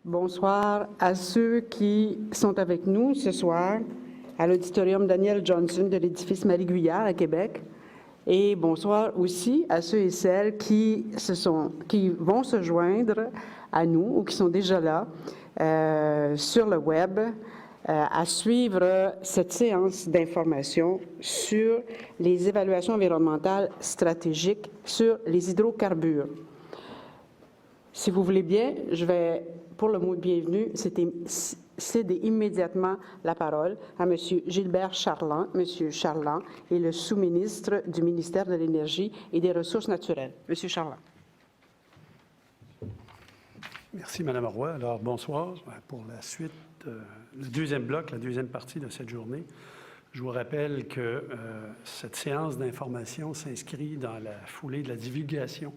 Bonsoir à ceux qui sont avec nous ce soir à l'auditorium Daniel Johnson de l'édifice Marie-Guyard à Québec. Et bonsoir aussi à ceux et celles qui vont se joindre à nous ou qui sont déjà là sur le web à suivre cette séance d'information sur les évaluations environnementales stratégiques sur les hydrocarbures. Si vous voulez bien, je vais, pour le mot de bienvenue, céder immédiatement la parole à M. Gilbert Charland. M. Charland est le sous-ministre du ministère de l'Énergie et des Ressources naturelles. M. Charland. Merci, Mme Roy. Alors, bonsoir. Pour la suite, le deuxième bloc, la deuxième partie de cette journée, je vous rappelle que cette séance d'information s'inscrit dans la foulée de la divulgation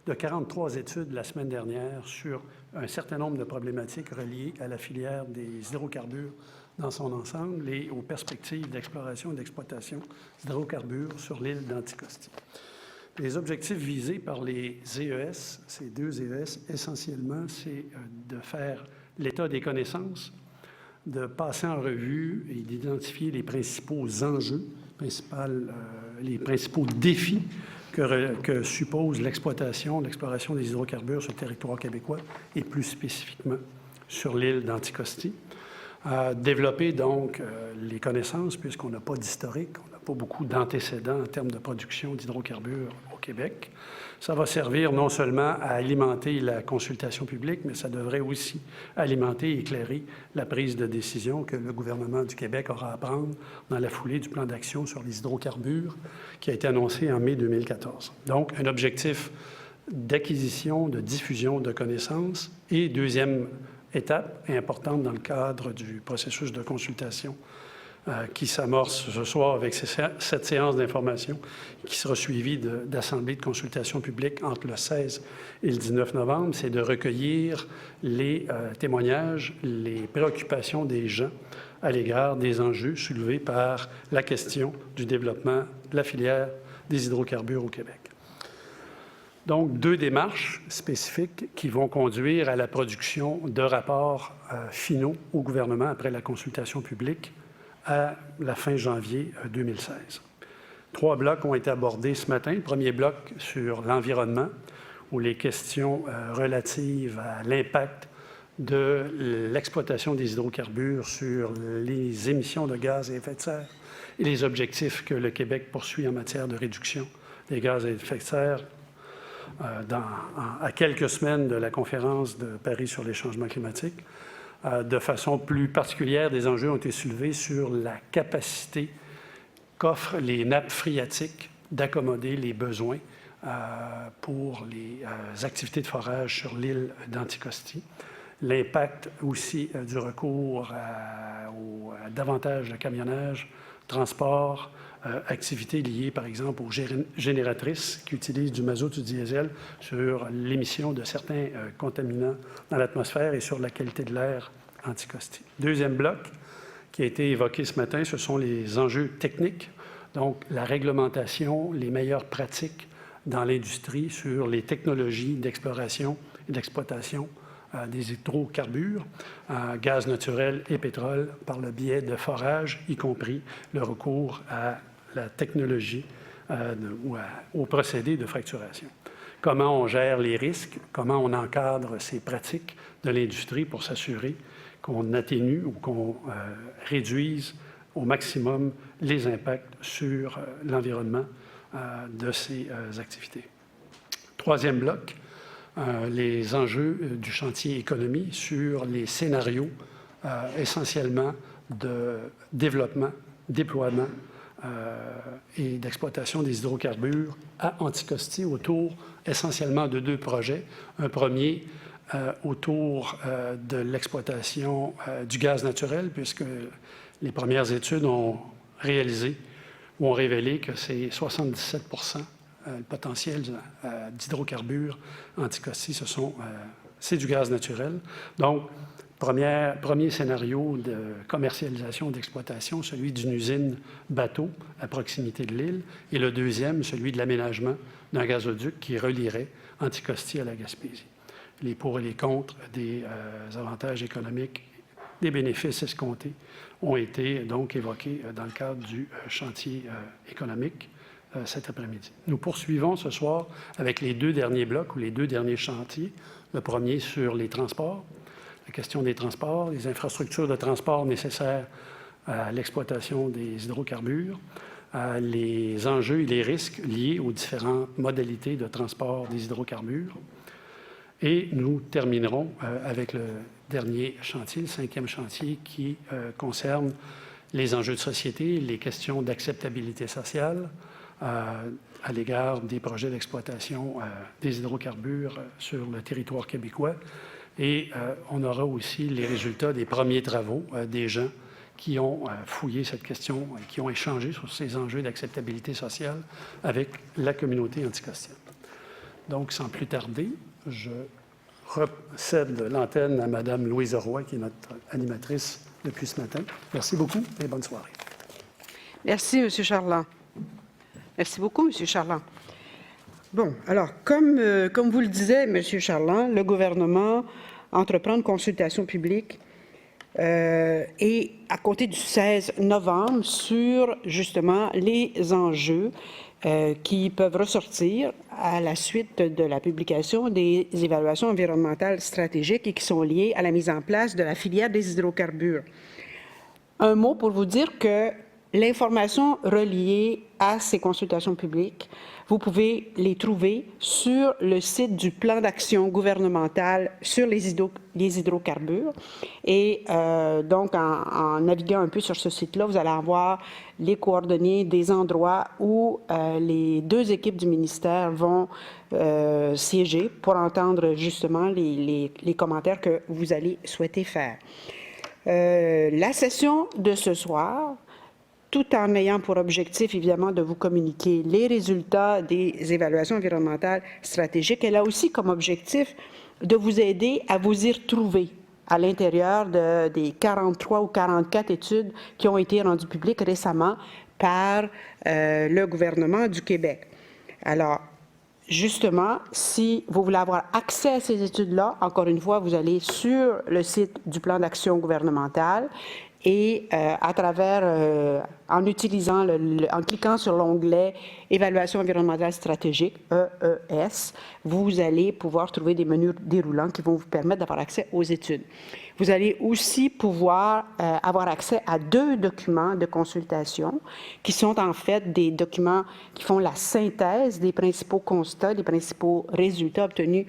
de 43 études la semaine dernière sur un certain nombre de problématiques reliées à la filière des hydrocarbures dans son ensemble et aux perspectives d'exploration et d'exploitation d'hydrocarbures sur l'île d'Anticosti. Les objectifs visés par les EES, ces deux EES, essentiellement, c'est de faire l'état des connaissances, de passer en revue et d'identifier les principaux enjeux, les principaux défis que suppose l'exploration des hydrocarbures sur le territoire québécois et plus spécifiquement sur l'île d'Anticosti. Développer donc les connaissances, puisqu'on n'a pas d'historique, on n'a pas beaucoup d'antécédents en termes de production d'hydrocarbures au Québec. Ça va servir non seulement à alimenter la consultation publique, mais ça devrait aussi alimenter et éclairer la prise de décision que le gouvernement du Québec aura à prendre dans la foulée du plan d'action sur les hydrocarbures qui a été annoncé en mai 2014. Donc, un objectif d'acquisition, de diffusion de connaissances et deuxième étape importante dans le cadre du processus de consultation qui s'amorce ce soir avec cette séance d'information qui sera suivie d'assemblées de consultation publique entre le 16 et le 19 novembre, c'est de recueillir les témoignages, les préoccupations des gens à l'égard des enjeux soulevés par la question du développement de la filière des hydrocarbures au Québec. Donc, deux démarches spécifiques qui vont conduire à la production de rapports finaux au gouvernement après la consultation publique à la fin janvier 2016. Trois blocs ont été abordés ce matin. Le premier bloc sur l'environnement, où les questions relatives à l'impact de l'exploitation des hydrocarbures sur les émissions de gaz à effet de serre et les objectifs que le Québec poursuit en matière de réduction des gaz à effet de serre à quelques semaines de la conférence de Paris sur les changements climatiques. De façon plus particulière, des enjeux ont été soulevés sur la capacité qu'offrent les nappes phréatiques d'accommoder les besoins pour les activités de forage sur l'île d'Anticosti. L'impact aussi du recours à davantage de camionnage, transport, activités liées, par exemple, aux génératrices qui utilisent du mazout ou du diesel sur l'émission de certains contaminants dans l'atmosphère et sur la qualité de l'air Anticosti. Deuxième bloc qui a été évoqué ce matin, ce sont les enjeux techniques, donc la réglementation, les meilleures pratiques dans l'industrie sur les technologies d'exploration et d'exploitation des hydrocarbures, gaz naturel et pétrole, par le biais de forage, y compris le recours à la technologie ou au procédé de fracturation. Comment on gère les risques, comment on encadre ces pratiques de l'industrie pour s'assurer qu'on atténue ou qu'on réduise au maximum les impacts sur l'environnement de ces activités. Troisième bloc, les enjeux du chantier économie sur les scénarios essentiellement de développement, déploiement et d'exploitation des hydrocarbures à Anticosti autour essentiellement de deux projets. Un premier autour de l'exploitation du gaz naturel, puisque les premières études ont réalisé ou ont révélé que c'est 77 le potentiel d'hydrocarbures Anticosti, c'est du gaz naturel. Donc, premier scénario de commercialisation, d'exploitation, celui d'une usine bateau à proximité de l'île, et le deuxième, celui de l'aménagement d'un gazoduc qui relierait Anticosti à la Gaspésie. les pour et les contre des avantages économiques, des bénéfices escomptés ont été donc évoqués dans le cadre du chantier économique cet après-midi. Nous poursuivons ce soir avec les 2 derniers blocs ou les 2 derniers chantiers. Le premier sur les transports, la question des transports, les infrastructures de transport nécessaires à l'exploitation des hydrocarbures, les enjeux et les risques liés aux différentes modalités de transport des hydrocarbures. Et nous terminerons avec le dernier chantier, le 5e chantier, qui concerne les enjeux de société, les questions d'acceptabilité sociale à l'égard des projets d'exploitation des hydrocarbures sur le territoire québécois. Et on aura aussi les résultats des premiers travaux des gens qui ont fouillé cette question, qui ont échangé sur ces enjeux d'acceptabilité sociale avec la communauté anticostienne. Donc, sans plus tarder, je cède l'antenne à Mme Louise Roy, qui est notre animatrice depuis ce matin. Merci beaucoup et bonne soirée. Merci, M. Charland. Merci beaucoup, M. Charland. Bon, alors, comme vous le disiez, M. Charland, le gouvernement entreprend une consultation publique et à compter du 16 novembre sur, justement, les enjeux qui peuvent ressortir à la suite de la publication des évaluations environnementales stratégiques et qui sont liées à la mise en place de la filière des hydrocarbures. Un mot pour vous dire que l'information reliée à ces consultations publiques, vous pouvez les trouver sur le site du plan d'action gouvernemental sur les hydrocarbures. Et donc, en naviguant un peu sur ce site-là, vous allez avoir les coordonnées des endroits où les 2 équipes du ministère vont siéger pour entendre justement les commentaires que vous allez souhaiter faire. La session de ce soir, tout en ayant pour objectif, évidemment, de vous communiquer les résultats des évaluations environnementales stratégiques, elle a aussi comme objectif de vous aider à vous y retrouver à l'intérieur des 43 ou 44 études qui ont été rendues publiques récemment par le gouvernement du Québec. Alors, justement, si vous voulez avoir accès à ces études-là, encore une fois, vous allez sur le site du plan d'action gouvernemental et à travers, en utilisant, en cliquant sur l'onglet « Évaluation environnementale stratégique », EES, vous allez pouvoir trouver des menus déroulants qui vont vous permettre d'avoir accès aux études. Vous allez aussi pouvoir avoir accès à 2 documents de consultation qui sont en fait des documents qui font la synthèse des principaux constats, des principaux résultats obtenus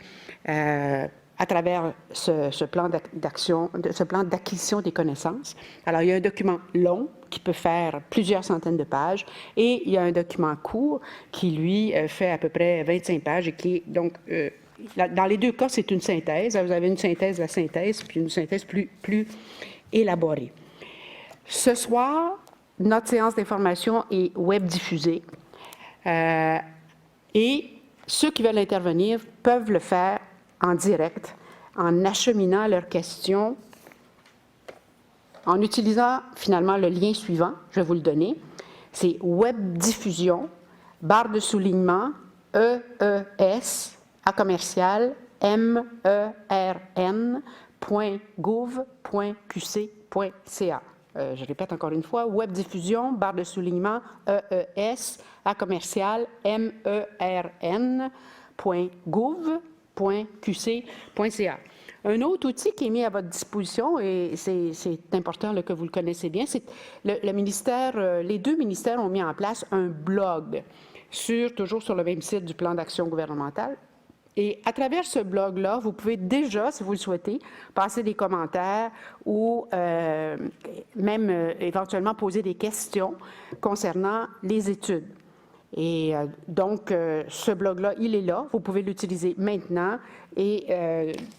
à travers ce plan d'action, ce plan d'acquisition des connaissances. Alors, il y a un document long qui peut faire plusieurs centaines de pages et il y a un document court qui, lui, fait à peu près 25 pages et qui est donc, dans les 2 cas, c'est une synthèse. Vous avez une synthèse de la synthèse puis une synthèse plus élaborée. Ce soir, notre séance d'information est web diffusée et ceux qui veulent intervenir peuvent le faire en direct, en acheminant leurs questions, en utilisant finalement le lien suivant, je vais vous le donner, c'est webdiffusion, barre de soulignement, EES, à commercial, mern.gouv.qc.ca. Je répète encore une fois, webdiffusion, barre de soulignement, EES, à commercial, mern.gouv.qc.ca. Un autre outil qui est mis à votre disposition, et c'est important là, que vous le connaissez bien, c'est le ministère, les 2 ministères ont mis en place un blog, toujours sur le même site du plan d'action gouvernemental. Et à travers ce blog-là, vous pouvez déjà, si vous le souhaitez, passer des commentaires ou même éventuellement poser des questions concernant les études. Et donc, ce blog-là, il est là. Vous pouvez l'utiliser maintenant et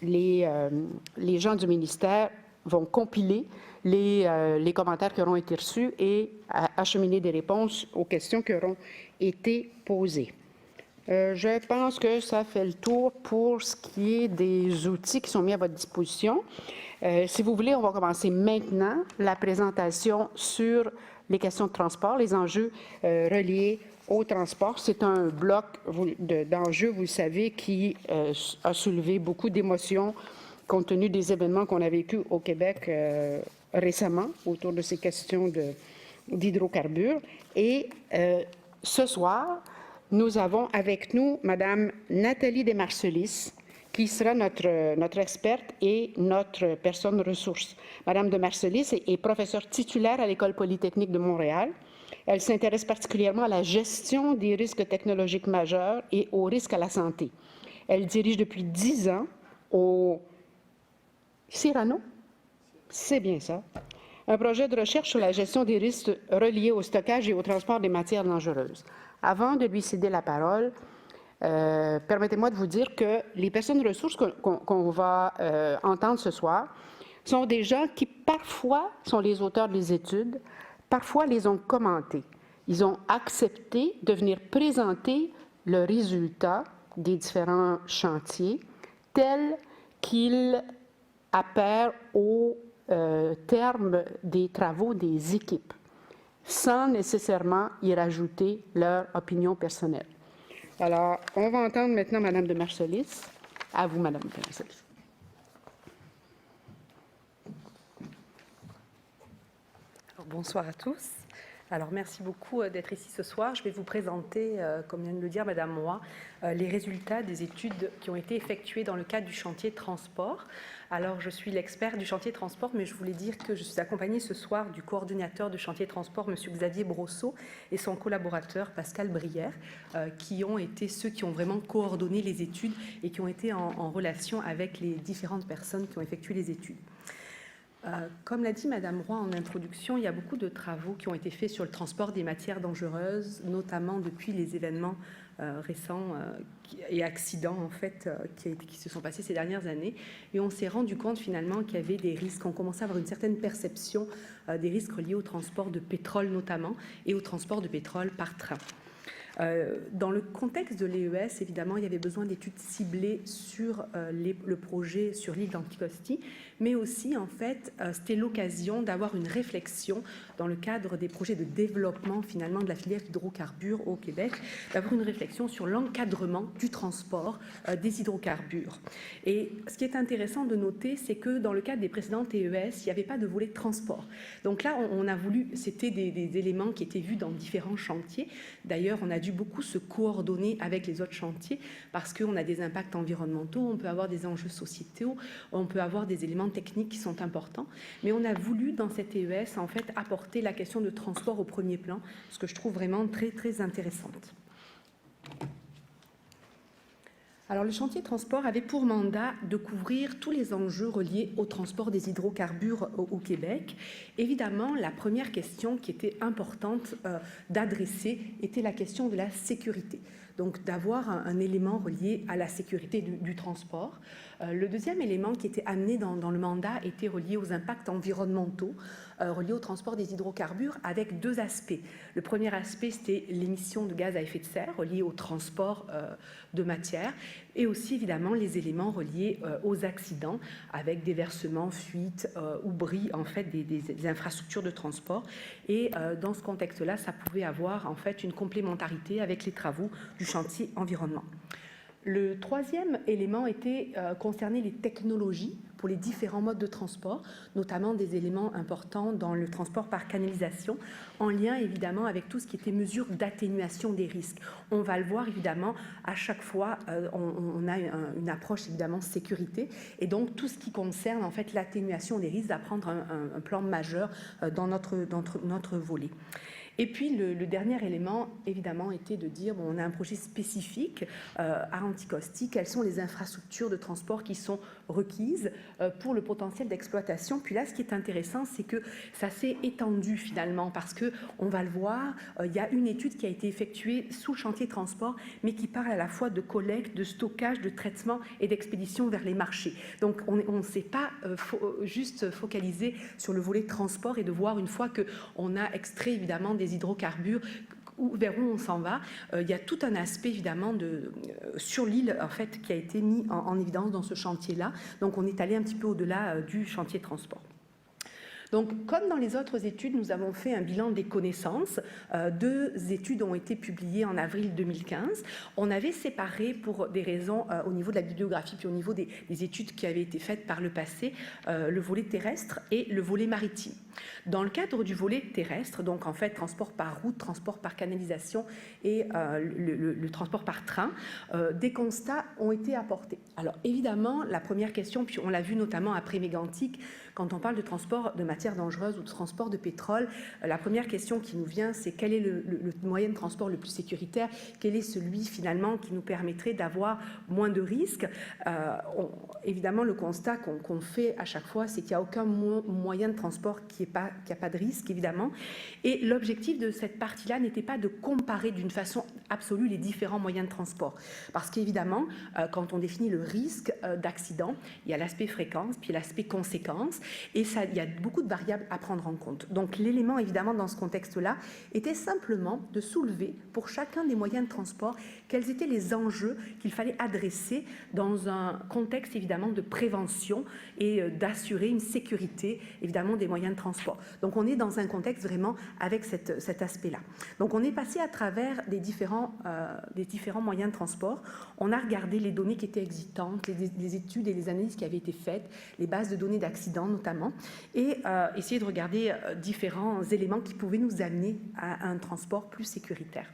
les gens du ministère vont compiler les commentaires qui auront été reçus et acheminer des réponses aux questions qui auront été posées. Je pense que ça fait le tour pour ce qui est des outils qui sont mis à votre disposition. Si vous voulez, on va commencer maintenant la présentation sur les questions de transport, les enjeux reliés au transport. C'est un bloc d'enjeux, vous le savez, qui a soulevé beaucoup d'émotions compte tenu des événements qu'on a vécus au Québec récemment autour de ces questions d'hydrocarbures. Et ce soir, nous avons avec nous Mme Nathalie Desmarcelis, qui sera notre experte et notre personne ressource. Mme Desmarcelis est professeure titulaire à l'École polytechnique de Montréal. Elle s'intéresse particulièrement à la gestion des risques technologiques majeurs et aux risques à la santé. Elle dirige depuis 10 ans au Cyrano, c'est bien ça, un projet de recherche sur la gestion des risques reliés au stockage et au transport des matières dangereuses. Avant de lui céder la parole, permettez-moi de vous dire que les personnes ressources qu'on va entendre ce soir sont des gens qui parfois sont les auteurs des études, parfois les ont commentées. Ils ont accepté de venir présenter le résultat des différents chantiers tel qu'il apparaît au terme des travaux des équipes, sans nécessairement y rajouter leur opinion personnelle. Alors, on va entendre maintenant Mme Desmarcelis. À vous, Mme Desmarcelis. Bonsoir à tous. Alors, merci beaucoup d'être ici ce soir. Je vais vous présenter, comme vient de le dire Mme Roy, les résultats des études qui ont été effectuées dans le cadre du chantier transport. Alors, je suis l'expert du chantier transport, mais je voulais dire que je suis accompagnée ce soir du coordinateur de chantier transport, M. Xavier Brosseau, et son collaborateur, Pascal Brière, qui ont été ceux qui ont vraiment coordonné les études et qui ont été en relation avec les différentes personnes qui ont effectué les études. Comme l'a dit Mme Roy en introduction, il y a beaucoup de travaux qui ont été faits sur le transport des matières dangereuses, notamment depuis les événements récents et accidents en fait, qui se sont passés ces dernières années. Et on s'est rendu compte finalement qu'il y avait des risques, on commençait à avoir une certaine perception des risques liés au transport de pétrole notamment et au transport de pétrole par train. Dans le contexte de l'EES, évidemment, il y avait besoin d'études ciblées sur le projet sur l'île d'Anticosti, mais aussi, en fait, c'était l'occasion d'avoir une réflexion dans le cadre des projets de développement, finalement, de la filière hydrocarbures au Québec, d'avoir une réflexion sur l'encadrement du transport des hydrocarbures. Et ce qui est intéressant de noter, c'est que dans le cadre des précédentes EES, il n'y avait pas de volet transport. Donc là, on a voulu, c'était des éléments qui étaient vus dans différents chantiers. D'ailleurs, on a dû beaucoup se coordonner avec les autres chantiers parce qu'on a des impacts environnementaux, on peut avoir des enjeux sociétaux, on peut avoir des éléments techniques qui sont importants. Mais on a voulu, dans cette EES, en fait, apporter la question de transport au premier plan, ce que je trouve vraiment très, très intéressante. Alors, le chantier transport avait pour mandat de couvrir tous les enjeux reliés au transport des hydrocarbures au Québec. Évidemment, la première question qui était importante d'adresser était la question de la sécurité. Donc, d'avoir un élément relié à la sécurité du transport. Le deuxième élément qui était amené dans le mandat était relié aux impacts environnementaux, reliés au transport des hydrocarbures, avec deux aspects. Le premier aspect, c'était l'émission de gaz à effet de serre reliée au transport de matière, et aussi évidemment les éléments reliés aux accidents, avec déversements, fuites ou bris en fait des infrastructures de transport. Et dans ce contexte-là, ça pouvait avoir en fait une complémentarité avec les travaux du chantier environnement. Le troisième élément était concerné les technologies pour les différents modes de transport, notamment des éléments importants dans le transport par canalisation, en lien évidemment avec tout ce qui était mesures d'atténuation des risques. On va le voir évidemment, à chaque fois, on a une approche évidemment sécurité, et donc tout ce qui concerne en fait l'atténuation des risques va prendre un plan majeur dans notre volet. Et puis, le dernier élément, évidemment, était de dire, bon, on a un projet spécifique à Anticosti, quelles sont les infrastructures de transport qui sont requises pour le potentiel d'exploitation. Puis là, ce qui est intéressant, c'est que ça s'est étendu finalement, parce qu'on va le voir, il y a une étude qui a été effectuée sous le chantier transport, mais qui parle à la fois de collecte, de stockage, de traitement et d'expédition vers les marchés. Donc, on ne s'est pas juste focalisé sur le volet transport et de voir une fois qu'on a extrait évidemment des hydrocarbures, vers où on s'en va. Il y a tout un aspect évidemment sur l'île en fait qui a été mis en évidence dans ce chantier-là. Donc on est allé un petit peu au-delà du chantier transport. Donc, comme dans les autres études, nous avons fait un bilan des connaissances. 2 études ont été publiées en avril 2015. On avait séparé, pour des raisons au niveau de la bibliographie, puis au niveau des études qui avaient été faites par le passé, le volet terrestre et le volet maritime. Dans le cadre du volet terrestre, donc en fait transport par route, transport par canalisation et le transport par train, des constats ont été apportés. Alors évidemment, la première question, puis on l'a vu notamment après Mégantic, quand on parle de transport de matières dangereuses ou de transport de pétrole, la première question qui nous vient, c'est quel est le moyen de transport le plus sécuritaire, quel est celui finalement qui nous permettrait d'avoir moins de risques. Évidemment, le constat qu'on fait à chaque fois, c'est qu'il n'y a aucun moyen de transport qui n'a pas de risque, évidemment. Et l'objectif de cette partie-là n'était pas de comparer d'une façon absolue les différents moyens de transport. Parce qu'évidemment, quand on définit le risque d'accident, il y a l'aspect fréquence, puis l'aspect conséquence, et ça, il y a beaucoup de variables à prendre en compte. Donc l'élément, évidemment, dans ce contexte-là, était simplement de soulever pour chacun des moyens de transport quels étaient les enjeux qu'il fallait adresser dans un contexte, évidemment, de prévention et d'assurer une sécurité, évidemment, des moyens de transport. Donc on est dans un contexte vraiment avec cet aspect-là. Donc on est passé à travers des différents moyens de transport. On a regardé les données qui étaient existantes, les études et les analyses qui avaient été faites, les bases de données d'accidents notamment, et essayer de regarder différents éléments qui pouvaient nous amener à un transport plus sécuritaire.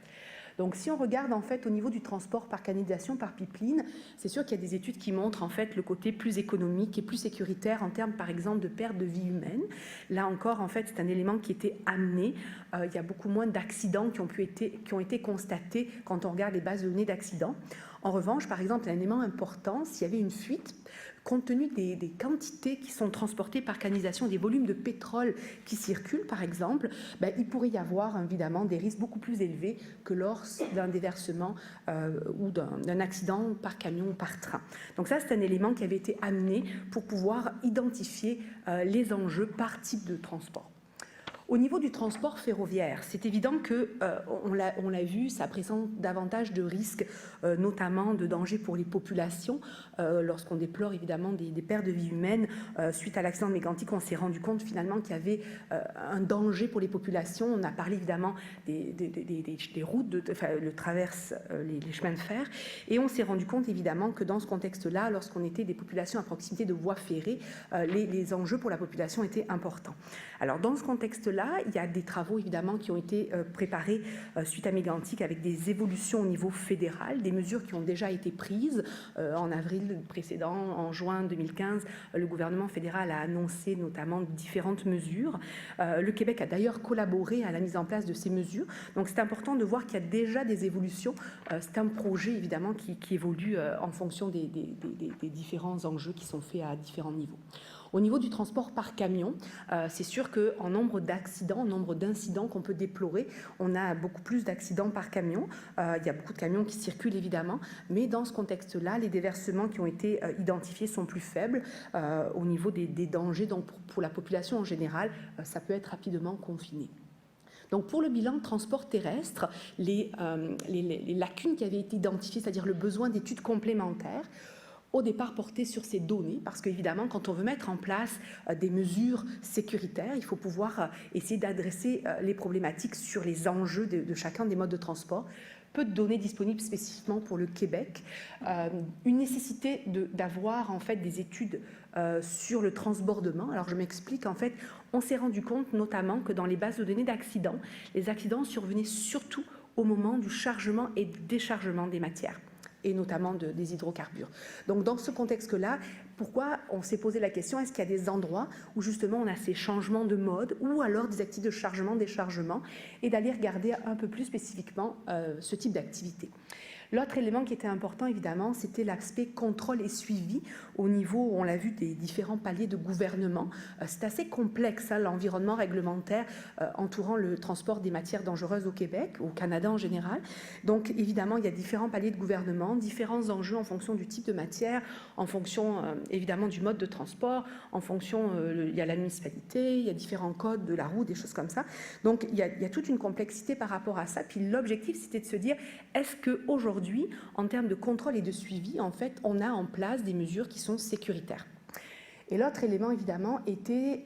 Donc, si on regarde en fait au niveau du transport par canalisation, par pipeline, c'est sûr qu'il y a des études qui montrent en fait le côté plus économique et plus sécuritaire en termes, par exemple, de perte de vie humaine. Là encore, en fait, c'est un élément qui était amené. Il y a beaucoup moins d'accidents qui ont été constatés quand on regarde les bases de données d'accidents. En revanche, par exemple, un élément important, s'il y avait une fuite, compte tenu des quantités qui sont transportées par canalisation, des volumes de pétrole qui circulent, par exemple, il pourrait y avoir évidemment des risques beaucoup plus élevés que lors d'un déversement ou d'un accident par camion ou par train. Donc ça, c'est un élément qui avait été amené pour pouvoir identifier les enjeux par type de transport. Au niveau du transport ferroviaire, c'est évident que, on l'a vu, ça présente davantage de risques, notamment de dangers pour les populations. Lorsqu'on déplore évidemment des pertes de vie humaines, suite à l'accident de Mégantic, on s'est rendu compte finalement qu'il y avait un danger pour les populations. On a parlé évidemment des routes, le traverse les chemins de fer, et on s'est rendu compte évidemment que dans ce contexte-là, lorsqu'on était des populations à proximité de voies ferrées, les enjeux pour la population étaient importants. Alors dans ce contexte-là, il y a des travaux évidemment qui ont été préparés suite à Mégantic avec des évolutions au niveau fédéral, des mesures qui ont déjà été prises. En avril précédent, en juin 2015, le gouvernement fédéral a annoncé notamment différentes mesures. Le Québec a d'ailleurs collaboré à la mise en place de ces mesures. Donc c'est important de voir qu'il y a déjà des évolutions. C'est un projet évidemment qui évolue en fonction des différents enjeux qui sont faits à différents niveaux. Au niveau du transport par camion, c'est sûr qu'en nombre d'accidents, en nombre d'incidents qu'on peut déplorer, on a beaucoup plus d'accidents par camion. Il y a beaucoup de camions qui circulent évidemment, mais dans ce contexte-là, les déversements qui ont été identifiés sont plus faibles au niveau des dangers. Donc pour la population en général, ça peut être rapidement confiné. Donc pour le bilan de transport terrestre, les lacunes qui avaient été identifiées, c'est-à-dire le besoin d'études complémentaires, au départ porté sur ces données, parce qu'évidemment, quand on veut mettre en place des mesures sécuritaires, il faut pouvoir essayer d'adresser les problématiques sur les enjeux de chacun des modes de transport. Peu de données disponibles spécifiquement pour le Québec, une nécessité d'avoir en fait des études sur le transbordement. Alors je m'explique, en fait, on s'est rendu compte notamment que dans les bases de données d'accidents, les accidents survenaient surtout au moment du chargement et du déchargement des matières, et notamment des hydrocarbures. Donc dans ce contexte-là, pourquoi on s'est posé la question, est-ce qu'il y a des endroits où justement on a ces changements de mode ou alors des activités de chargement, déchargement, et d'aller regarder un peu plus spécifiquement ce type d'activité. L'autre élément qui était important, évidemment, c'était l'aspect contrôle et suivi au niveau, on l'a vu, des différents paliers de gouvernement. C'est assez complexe, l'environnement réglementaire entourant le transport des matières dangereuses au Québec, au Canada en général. Donc, évidemment, il y a différents paliers de gouvernement, différents enjeux en fonction du type de matière, en fonction, évidemment, du mode de transport, en fonction, il y a la municipalité, il y a différents codes de la route, des choses comme ça. Donc, il y a toute une complexité par rapport à ça. Puis l'objectif, c'était de se dire, est-ce qu'aujourd'hui, en termes de contrôle et de suivi, en fait, on a en place des mesures qui sont sécuritaires. Et l'autre élément, évidemment, était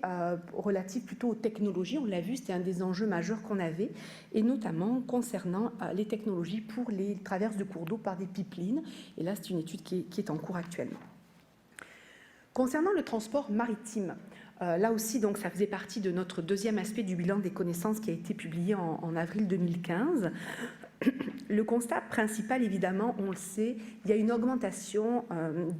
relatif plutôt aux technologies. On l'a vu, c'était un des enjeux majeurs qu'on avait, et notamment concernant les technologies pour les traverses de cours d'eau par des pipelines. Et là, c'est une étude qui est en cours actuellement. Concernant le transport maritime, là aussi, donc, ça faisait partie de notre deuxième aspect du bilan des connaissances qui a été publié en avril 2015. Le constat principal, évidemment, on le sait, il y a une augmentation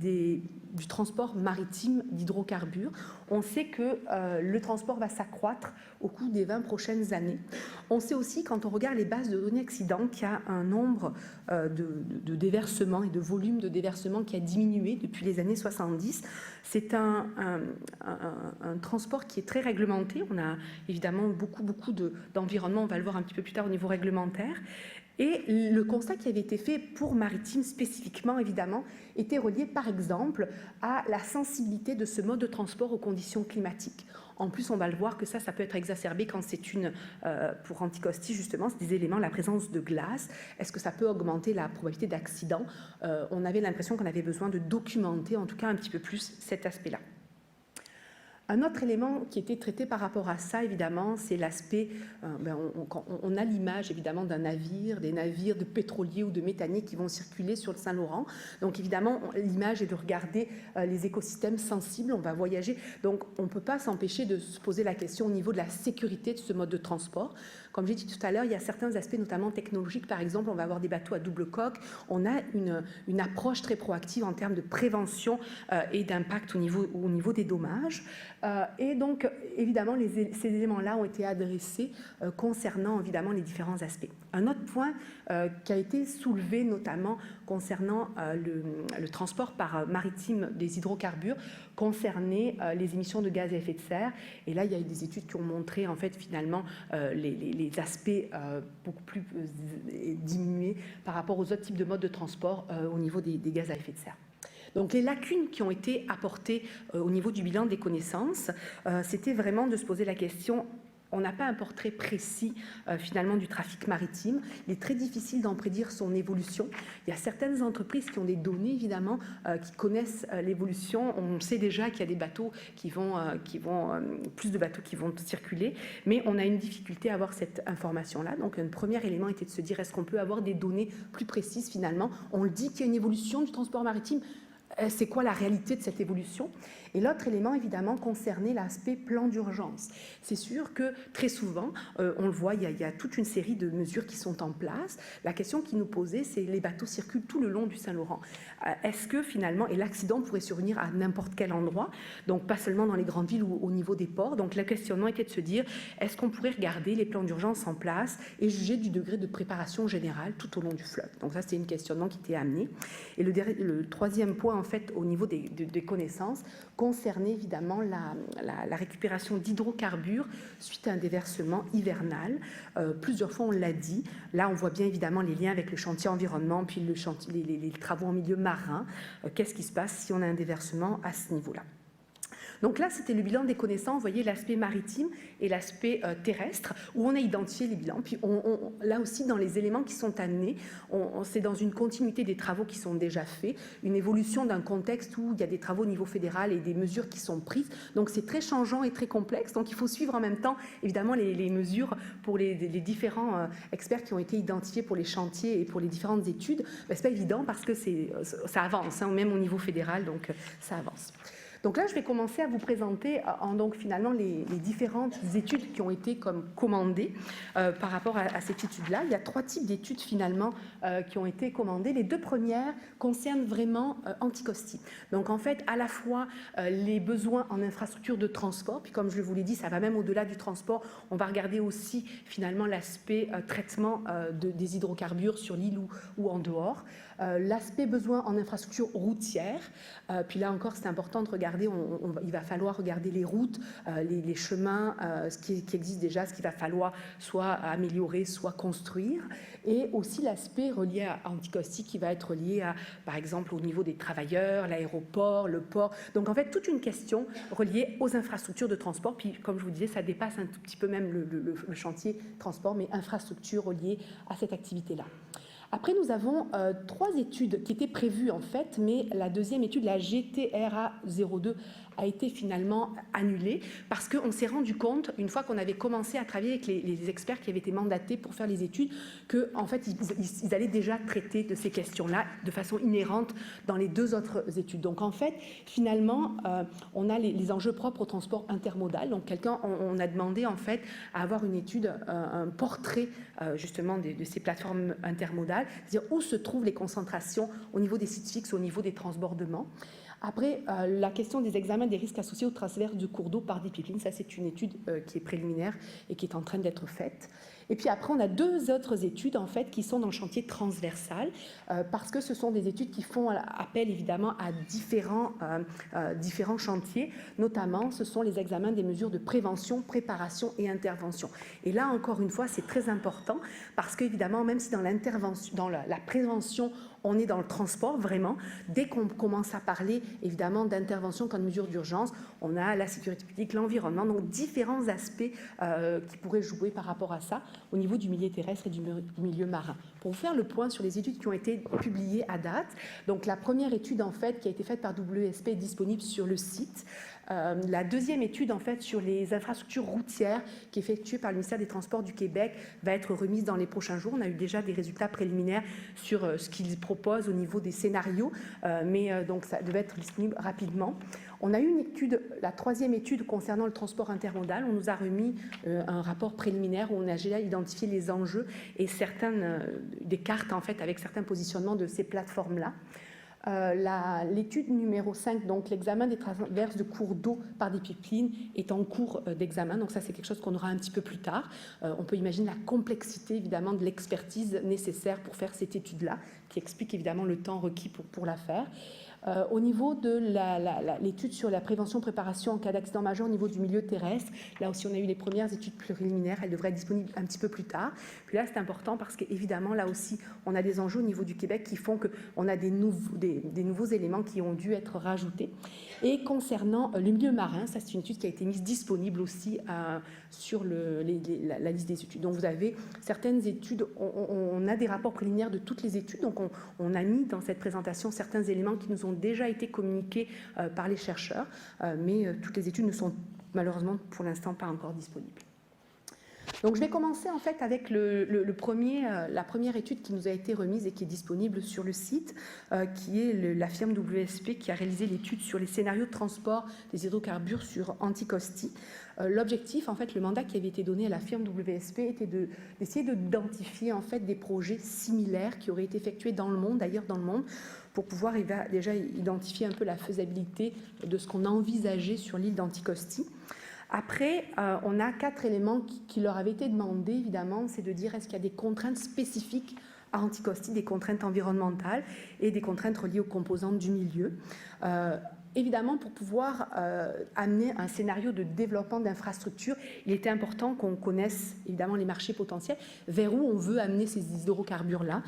du transport maritime d'hydrocarbures. On sait que le transport va s'accroître au cours des 20 prochaines années. On sait aussi, quand on regarde les bases de données accidents, qu'il y a un nombre de déversements et de volume de déversements qui a diminué depuis les années 70. C'est un transport qui est très réglementé. On a évidemment beaucoup d'environnement, on va le voir un petit peu plus tard au niveau réglementaire. Et le constat qui avait été fait pour maritime spécifiquement, évidemment, était relié par exemple à la sensibilité de ce mode de transport aux conditions climatiques. En plus, on va le voir que ça peut être exacerbé quand c'est pour Anticosti, justement, c'est des éléments, la présence de glace. Est-ce que ça peut augmenter la probabilité d'accident? On avait l'impression qu'on avait besoin de documenter, en tout cas un petit peu plus, cet aspect-là. Un autre élément qui était traité par rapport à ça, évidemment, c'est l'aspect, on a l'image évidemment d'un navire, des navires de pétroliers ou de méthaniers qui vont circuler sur le Saint-Laurent. Donc évidemment, l'image est de regarder les écosystèmes sensibles, on va voyager. Donc on ne peut pas s'empêcher de se poser la question au niveau de la sécurité de ce mode de transport. Comme j'ai dit tout à l'heure, il y a certains aspects, notamment technologiques. Par exemple, on va avoir des bateaux à double coque. On a une approche très proactive en termes de prévention et d'impact au niveau des dommages. Et donc, évidemment, ces éléments-là ont été adressés concernant, évidemment, les différents aspects. Un autre point qui a été soulevé, notamment concernant le transport par maritime des hydrocarbures, concernait les émissions de gaz à effet de serre. Et là, il y a eu des études qui ont montré, en fait, finalement, les aspects beaucoup plus diminués par rapport aux autres types de modes de transport au niveau des gaz à effet de serre. Donc les lacunes qui ont été apportées au niveau du bilan des connaissances, c'était vraiment de se poser la question, on n'a pas un portrait précis finalement du trafic maritime, il est très difficile d'en prédire son évolution. Il y a certaines entreprises qui ont des données évidemment, qui connaissent l'évolution, on sait déjà qu'il y a des bateaux plus de bateaux qui vont circuler, mais on a une difficulté à avoir cette information-là. Donc un premier élément était de se dire, est-ce qu'on peut avoir des données plus précises finalement? On le dit qu'il y a une évolution du transport maritime, c'est quoi la réalité de cette évolution? Et l'autre élément, évidemment, concernait l'aspect plan d'urgence. C'est sûr que très souvent, on le voit, il y a toute une série de mesures qui sont en place. La question qui nous posait, c'est les bateaux circulent tout le long du Saint-Laurent. Est-ce que finalement, et l'accident pourrait survenir à n'importe quel endroit, donc pas seulement dans les grandes villes ou au niveau des ports. Donc le questionnement était de se dire, est-ce qu'on pourrait regarder les plans d'urgence en place et juger du degré de préparation générale tout au long du fleuve? Donc ça, c'est un questionnement qui était amené. Et le troisième point, en fait, au niveau des connaissances, concernait évidemment la récupération d'hydrocarbures suite à un déversement hivernal. Plusieurs fois, on l'a dit. Là, on voit bien évidemment les liens avec le chantier environnement, puis les travaux en milieu marin. Qu'est-ce qui se passe si on a un déversement à ce niveau-là? Donc là, c'était le bilan des connaissances, vous voyez l'aspect maritime et l'aspect terrestre, où on a identifié les bilans. Puis là aussi, dans les éléments qui sont amenés, c'est dans une continuité des travaux qui sont déjà faits, une évolution d'un contexte où il y a des travaux au niveau fédéral et des mesures qui sont prises. Donc c'est très changeant et très complexe. Donc il faut suivre en même temps, évidemment, les mesures pour les différents experts qui ont été identifiés pour les chantiers et pour les différentes études. Ben, c'est pas évident parce que ça avance, hein, même au niveau fédéral, donc ça avance. Donc là, je vais commencer à vous présenter donc finalement les différentes études qui ont été commandées par rapport à cette étude-là. Il y a 3 types d'études finalement qui ont été commandées. Les 2 premières concernent vraiment Anticosti. Donc en fait, à la fois les besoins en infrastructure de transport, puis comme je vous l'ai dit, ça va même au-delà du transport. On va regarder aussi finalement l'aspect traitement des hydrocarbures sur l'île ou en dehors. L'aspect besoin en infrastructure routière, puis là encore c'est important de regarder, il va falloir regarder les routes, les chemins, ce qui existe déjà, ce qu'il va falloir soit améliorer, soit construire, et aussi l'aspect relié à Anticosti qui va être lié à, par exemple, au niveau des travailleurs, l'aéroport, le port. Donc en fait toute une question reliée aux infrastructures de transport, puis comme je vous disais, ça dépasse un tout petit peu même le chantier transport, mais infrastructures reliées à cette activité-là. Après, nous avons 3 études qui étaient prévues en fait, mais la deuxième étude, la GTRA 02, a été finalement annulé parce qu'on s'est rendu compte, une fois qu'on avait commencé à travailler avec les experts qui avaient été mandatés pour faire les études, qu'en fait, ils allaient déjà traiter de ces questions-là de façon inhérente dans les 2 autres études. Donc, en fait, finalement, on a les enjeux propres au transport intermodal. Donc, on a demandé, en fait, à avoir une étude, un portrait, justement, de ces plateformes intermodales, c'est-à-dire où se trouvent les concentrations au niveau des sites fixes, au niveau des transbordements. Après, la question des examens des risques associés au transfert de cours d'eau par des pipelines, ça c'est une étude qui est préliminaire et qui est en train d'être faite. Et puis après, on a 2 autres études en fait qui sont dans le chantier transversal parce que ce sont des études qui font appel évidemment à différents chantiers. Notamment, ce sont les examens des mesures de prévention, préparation et intervention. Et là, encore une fois, c'est très important parce qu'évidemment, même si dans l'intervention, dans la prévention, on est dans le transport, vraiment. Dès qu'on commence à parler, évidemment, d'intervention comme mesure d'urgence, on a la sécurité publique, l'environnement, donc différents aspects qui pourraient jouer par rapport à ça au niveau du milieu terrestre et du milieu marin. Pour vous faire le point sur les études qui ont été publiées à date, donc la première étude, en fait, qui a été faite par WSP est disponible sur le site. La deuxième étude, en fait, sur les infrastructures routières qui est effectuée par le ministère des Transports du Québec va être remise dans les prochains jours. On a eu déjà des résultats préliminaires sur ce qu'ils proposent au niveau des scénarios, mais donc ça devait être disponible rapidement. On a eu une étude, la 3e étude concernant le transport intermodal. On nous a remis un rapport préliminaire où on a déjà identifié les enjeux et des cartes, en fait, avec certains positionnements de ces plateformes-là. L'étude numéro 5, donc l'examen des traverses de cours d'eau par des pipelines, est en cours d'examen. Donc ça, c'est quelque chose qu'on aura un petit peu plus tard. On peut imaginer la complexité, évidemment, de l'expertise nécessaire pour faire cette étude-là, qui explique évidemment le temps requis pour la faire. Au niveau de l'étude sur la prévention-préparation en cas d'accident majeur au niveau du milieu terrestre, là aussi on a eu les premières études préliminaires, elles devraient être disponibles un petit peu plus tard. Puis là c'est important parce qu'évidemment là aussi on a des enjeux au niveau du Québec qui font qu'on a des nouveaux éléments qui ont dû être rajoutés. Et concernant le milieu marin, ça c'est une étude qui a été mise disponible aussi sur la liste des études. Donc vous avez certaines études, on a des rapports préliminaires de toutes les études, donc on a mis dans cette présentation certains éléments qui nous ont déjà été communiqués par les chercheurs, mais toutes les études ne sont malheureusement pour l'instant pas encore disponibles. Donc je vais commencer en fait avec la première étude qui nous a été remise et qui est disponible sur le site, qui est la firme WSP qui a réalisé l'étude sur les scénarios de transport des hydrocarbures sur Anticosti. L'objectif, en fait, le mandat qui avait été donné à la firme WSP était d'essayer d'identifier en fait des projets similaires qui auraient été effectués dans le monde, ailleurs dans le monde, pour pouvoir déjà identifier un peu la faisabilité de ce qu'on a envisagé sur l'île d'Anticosti. Après, on a 4 éléments qui leur avaient été demandés, évidemment, c'est de dire est-ce qu'il y a des contraintes spécifiques à Anticosti, des contraintes environnementales et des contraintes reliées aux composantes du milieu. Évidemment, pour pouvoir amener un scénario de développement d'infrastructures, il était important qu'on connaisse évidemment les marchés potentiels, vers où on veut amener ces hydrocarbures-là.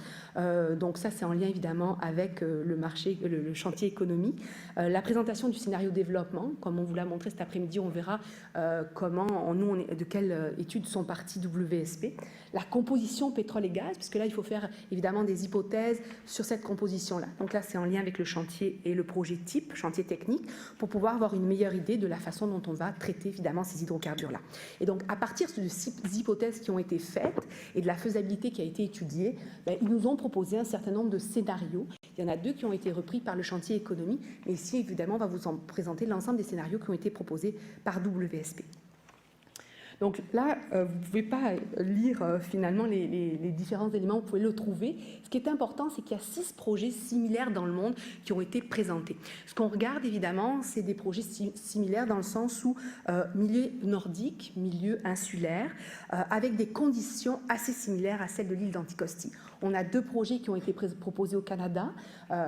Donc ça, c'est en lien évidemment avec le chantier économique. La présentation du scénario développement, comme on vous l'a montré cet après-midi, on verra de quelles études sont parties WSP. La composition pétrole et gaz, parce que là, il faut faire évidemment des hypothèses sur cette composition-là. Donc là, c'est en lien avec le chantier et le projet type, chantier technique, pour pouvoir avoir une meilleure idée de la façon dont on va traiter évidemment ces hydrocarbures-là. Et donc, à partir de ces hypothèses qui ont été faites et de la faisabilité qui a été étudiée, ils nous ont proposé un certain nombre de scénarios. Il y en a 2 qui ont été repris par le chantier économie, mais ici, évidemment, on va vous en présenter l'ensemble des scénarios qui ont été proposés par WSP. Donc là, vous ne pouvez pas lire finalement les différents éléments, vous pouvez le trouver. Ce qui est important, c'est qu'il y a 6 projets similaires dans le monde qui ont été présentés. Ce qu'on regarde évidemment, c'est des projets similaires dans le sens où milieu nordique, milieu insulaire, avec des conditions assez similaires à celles de l'île d'Anticosti. On a 2 projets qui ont été proposés au Canada,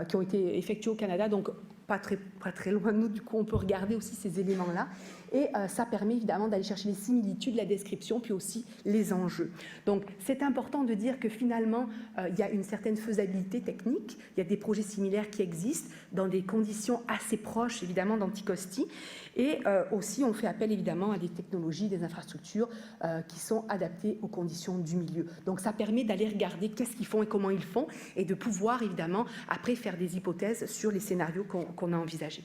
qui ont été effectués au Canada, donc pas très loin de nous, du coup on peut regarder aussi ces éléments-là. Et ça permet évidemment d'aller chercher les similitudes, la description, puis aussi les enjeux. Donc c'est important de dire que finalement, il y a une certaine faisabilité technique, il y a des projets similaires qui existent dans des conditions assez proches évidemment d'Anticosti. Et aussi, on fait appel évidemment à des technologies, des infrastructures qui sont adaptées aux conditions du milieu. Donc ça permet d'aller regarder qu'est-ce qu'ils font et comment ils font, et de pouvoir évidemment après faire des hypothèses sur les scénarios qu'on a envisagés.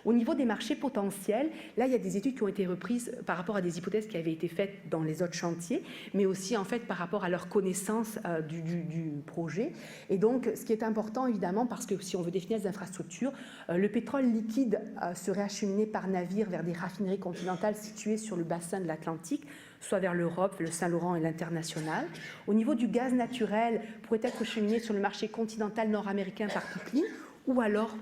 Au niveau des marchés potentiels, là il y a des études qui ont été reprises par rapport à des hypothèses qui avaient été faites dans les autres chantiers, mais aussi en fait par rapport à leur connaissance du projet. Et donc ce qui est important évidemment, parce que si on veut définir des infrastructures, le pétrole liquide serait acheminé par navire vers des raffineries continentales situées sur le bassin de l'Atlantique, soit vers l'Europe, le Saint-Laurent et l'international. Au niveau du gaz naturel, pourrait être acheminé sur le marché continental nord-américain par pipeline, ou alors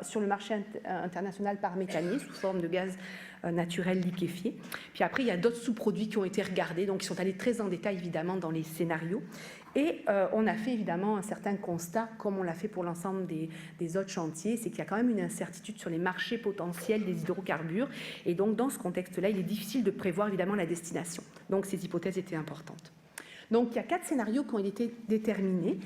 sur le marché international par méthanier, sous forme de gaz naturel liquéfié. Puis après, il y a d'autres sous-produits qui ont été regardés, donc qui sont allés très en détail évidemment dans les scénarios. Et on a fait évidemment un certain constat, comme on l'a fait pour l'ensemble des autres chantiers, c'est qu'il y a quand même une incertitude sur les marchés potentiels des hydrocarbures. Et donc dans ce contexte-là, il est difficile de prévoir évidemment la destination. Donc ces hypothèses étaient importantes. Donc il y a 4 scénarios qui ont été déterminés.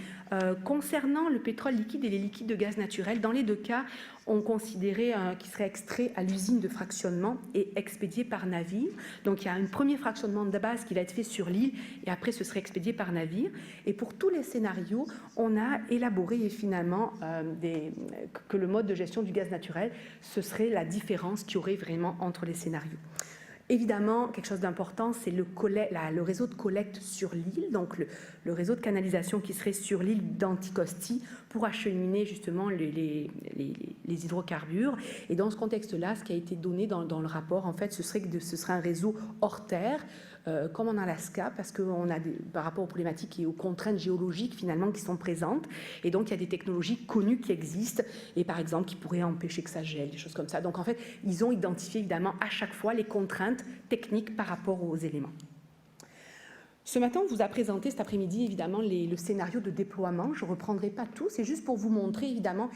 Concernant le pétrole liquide et les liquides de gaz naturel, dans les 2 cas, on considérait qu'ils seraient extraits à l'usine de fractionnement et expédiés par navire. Donc il y a un premier fractionnement de base qui va être fait sur l'île et après ce serait expédié par navire. Et pour tous les scénarios, on a élaboré finalement que le mode de gestion du gaz naturel, ce serait la différence qu'il y aurait vraiment entre les scénarios. Évidemment, quelque chose d'important, c'est le réseau de collecte sur l'île, donc le réseau de canalisation qui serait sur l'île d'Anticosti pour acheminer justement les hydrocarbures. Et dans ce contexte-là, ce qui a été donné dans le rapport, en fait, ce serait un réseau hors terre, comme en Alaska, parce qu'on a par rapport aux problématiques et aux contraintes géologiques finalement qui sont présentes, et donc il y a des technologies connues qui existent, et par exemple qui pourraient empêcher que ça gèle, des choses comme ça. Donc en fait, ils ont identifié évidemment à chaque fois les contraintes techniques par rapport aux éléments. Ce matin, on vous a présenté cet après-midi, évidemment, le scénario de déploiement. Je ne reprendrai pas tout, c'est juste pour vous montrer, évidemment,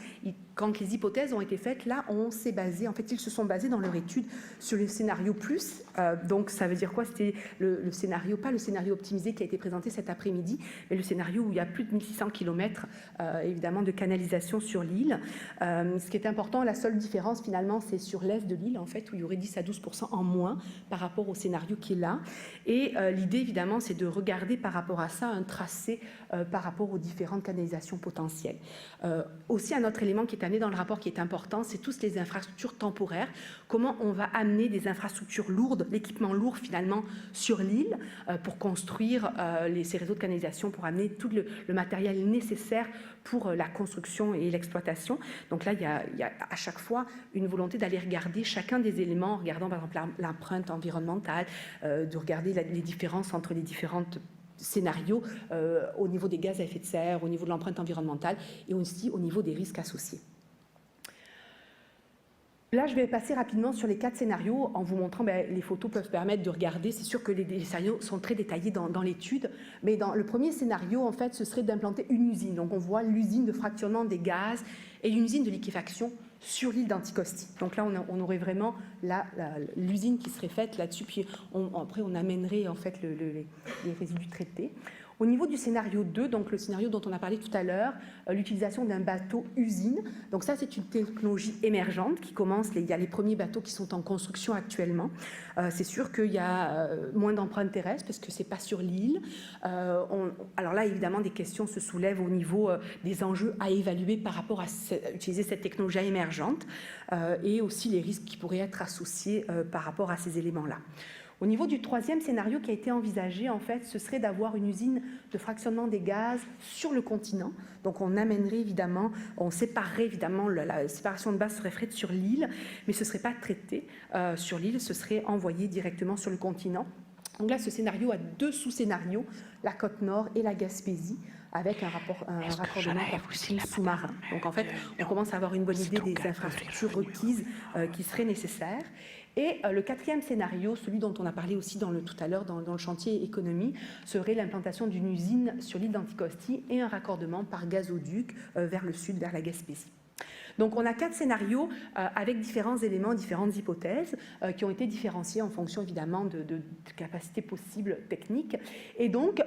quand les hypothèses ont été faites, là, on s'est basé, en fait, ils se sont basés dans leur étude sur le scénario plus. Donc, ça veut dire quoi? C'était le scénario, pas le scénario optimisé qui a été présenté cet après-midi, mais le scénario où il y a plus de 1600 km, évidemment, de canalisation sur l'île. Ce qui est important, la seule différence, finalement, c'est sur l'est de l'île, en fait, où il y aurait 10 à 12% en moins par rapport au scénario qui est là. Et l'idée, évidemment, c'est de regarder par rapport à ça un tracé par rapport aux différentes canalisations potentielles. Aussi, un autre élément qui est amené dans le rapport qui est important, c'est toutes les infrastructures temporaires. Comment on va amener des infrastructures lourdes, l'équipement lourd finalement sur l'île pour construire ces réseaux de canalisation, pour amener tout le matériel nécessaire pour la construction et l'exploitation. Donc là, il y a à chaque fois une volonté d'aller regarder chacun des éléments, en regardant par exemple l'empreinte environnementale, de regarder les différences entre les différents scénarios au niveau des gaz à effet de serre, au niveau de l'empreinte environnementale et aussi au niveau des risques associés. Là, je vais passer rapidement sur les 4 scénarios en vous montrant, les photos peuvent permettre de regarder. C'est sûr que les scénarios sont très détaillés dans l'étude, mais dans le premier scénario, en fait, ce serait d'implanter une usine. Donc, on voit l'usine de fractionnement des gaz et une usine de liquéfaction sur l'île d'Anticosti. Donc là, on aurait vraiment l'usine qui serait faite là-dessus, puis après, on amènerait en fait les résidus traités. Au niveau du scénario 2, donc le scénario dont on a parlé tout à l'heure, l'utilisation d'un bateau-usine. Donc ça, c'est une technologie émergente qui commence. Il y a les premiers bateaux qui sont en construction actuellement. C'est sûr qu'il y a moins d'empreintes terrestres parce que ce n'est pas sur l'île. Alors là, évidemment, des questions se soulèvent au niveau des enjeux à évaluer par rapport à utiliser cette technologie émergente et aussi les risques qui pourraient être associés par rapport à ces éléments-là. Au niveau du 3e scénario qui a été envisagé, en fait, ce serait d'avoir une usine de fractionnement des gaz sur le continent. Donc, on amènerait évidemment, on séparerait évidemment, la séparation de base serait faite sur l'île, mais ce ne serait pas traité sur l'île, ce serait envoyé directement sur le continent. Donc là, ce scénario a 2 sous-scénarios, la côte nord et la Gaspésie, avec un raccordement par pipeline sous-marin. Donc, en fait, on commence à avoir une bonne idée des infrastructures requises qui seraient nécessaires. Et le 4e scénario, celui dont on a parlé aussi tout à l'heure dans le chantier économie, serait l'implantation d'une usine sur l'île d'Anticosti et un raccordement par gazoduc vers le sud, vers la Gaspésie. Donc on a 4 scénarios avec différents éléments, différentes hypothèses qui ont été différenciés en fonction évidemment de capacités possibles techniques. Et donc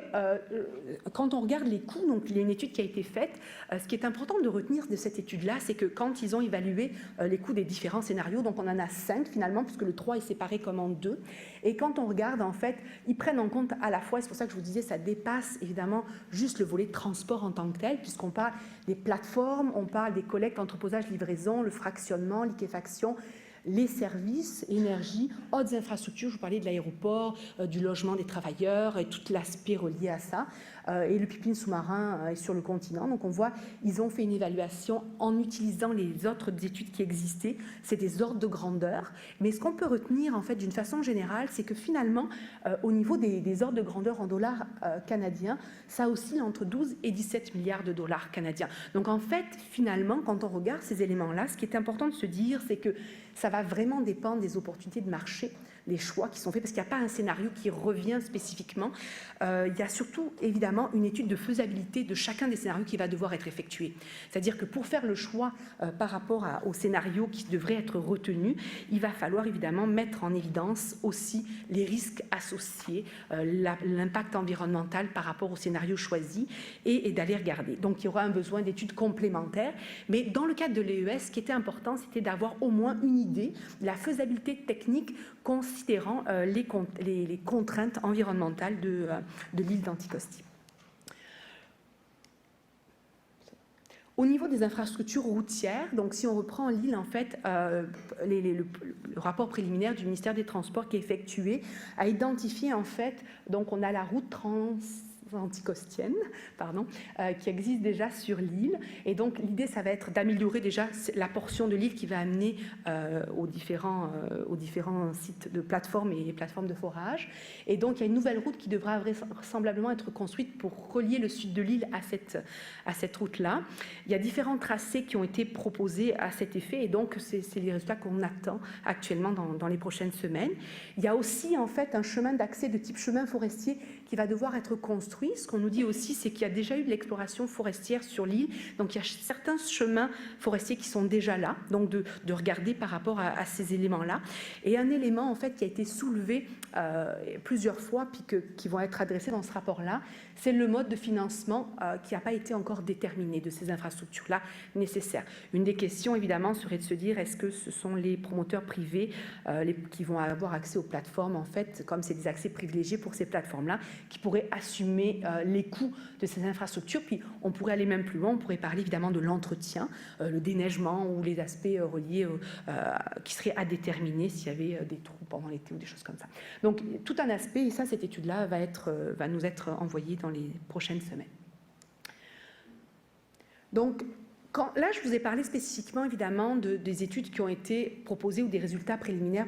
quand on regarde les coûts, donc il y a une étude qui a été faite, ce qui est important de retenir de cette étude-là, c'est que quand ils ont évalué les coûts des différents scénarios, donc on en a 5 finalement, puisque le 3 est séparé comme en 2, et quand on regarde en fait, ils prennent en compte à la fois, c'est pour ça que je vous disais, ça dépasse évidemment juste le volet transport en tant que tel, puisqu'on parle des plateformes, on parle des collectes, entreposage, livraison, le fractionnement, liquéfaction, les services, énergie, autres infrastructures, je vous parlais de l'aéroport, du logement des travailleurs et tout l'aspect relié à ça, et le pipeline sous-marin est sur le continent. Donc on voit, ils ont fait une évaluation en utilisant les autres études qui existaient, c'est des ordres de grandeur, mais ce qu'on peut retenir en fait d'une façon générale, c'est que finalement, au niveau des ordres de grandeur en dollars canadiens, ça oscille entre 12 et 17 milliards de dollars canadiens. Donc en fait, finalement, quand on regarde ces éléments-là, ce qui est important de se dire, c'est que ça va vraiment dépendre des opportunités de marché, des choix qui sont faits, parce qu'il n'y a pas un scénario qui revient spécifiquement. Il y a surtout, évidemment, une étude de faisabilité de chacun des scénarios qui va devoir être effectuée. C'est-à-dire que pour faire le choix par rapport au scénario qui devrait être retenu, il va falloir évidemment mettre en évidence aussi les risques associés, l'impact environnemental par rapport au scénario choisi et d'aller regarder. Donc, il y aura un besoin d'études complémentaires. Mais dans le cadre de l'EES, ce qui était important, c'était d'avoir au moins une idée de la faisabilité technique considérant les contraintes environnementales de l'île d'Anticosti. Au niveau des infrastructures routières, donc si on reprend l'île, en fait, le rapport préliminaire du ministère des Transports qui est effectué a identifié, en fait, donc on a la route anticostienne, qui existe déjà sur l'île. Et donc, l'idée, ça va être d'améliorer déjà la portion de l'île qui va amener aux différents sites de plateformes et plateformes de forage. Et donc, il y a une nouvelle route qui devra vraisemblablement être construite pour relier le sud de l'île à cette route-là. Il y a différents tracés qui ont été proposés à cet effet. Et donc, c'est les résultats qu'on attend actuellement dans les prochaines semaines. Il y a aussi, en fait, un chemin d'accès de type chemin forestier qui va devoir être construit. Ce qu'on nous dit aussi, c'est qu'il y a déjà eu de l'exploration forestière sur l'île. Donc, il y a certains chemins forestiers qui sont déjà là. Donc, de regarder par rapport à ces éléments-là. Et un élément, en fait, qui a été soulevé plusieurs fois, puis qui vont être adressés dans ce rapport-là, c'est le mode de financement qui n'a pas été encore déterminé de ces infrastructures-là nécessaires. Une des questions, évidemment, serait de se dire, est-ce que ce sont les promoteurs privés qui vont avoir accès aux plateformes, en fait, comme c'est des accès privilégiés pour ces plateformes-là, qui pourraient assumer les coûts de ces infrastructures. Puis on pourrait aller même plus loin, on pourrait parler évidemment de l'entretien, le déneigement ou les aspects reliés qui seraient à déterminer s'il y avait des trous pendant l'été ou des choses comme ça. Donc tout un aspect, et ça, cette étude-là va nous être envoyée dans les prochaines semaines. Donc, là, je vous ai parlé spécifiquement, évidemment, des études qui ont été proposées ou des résultats préliminaires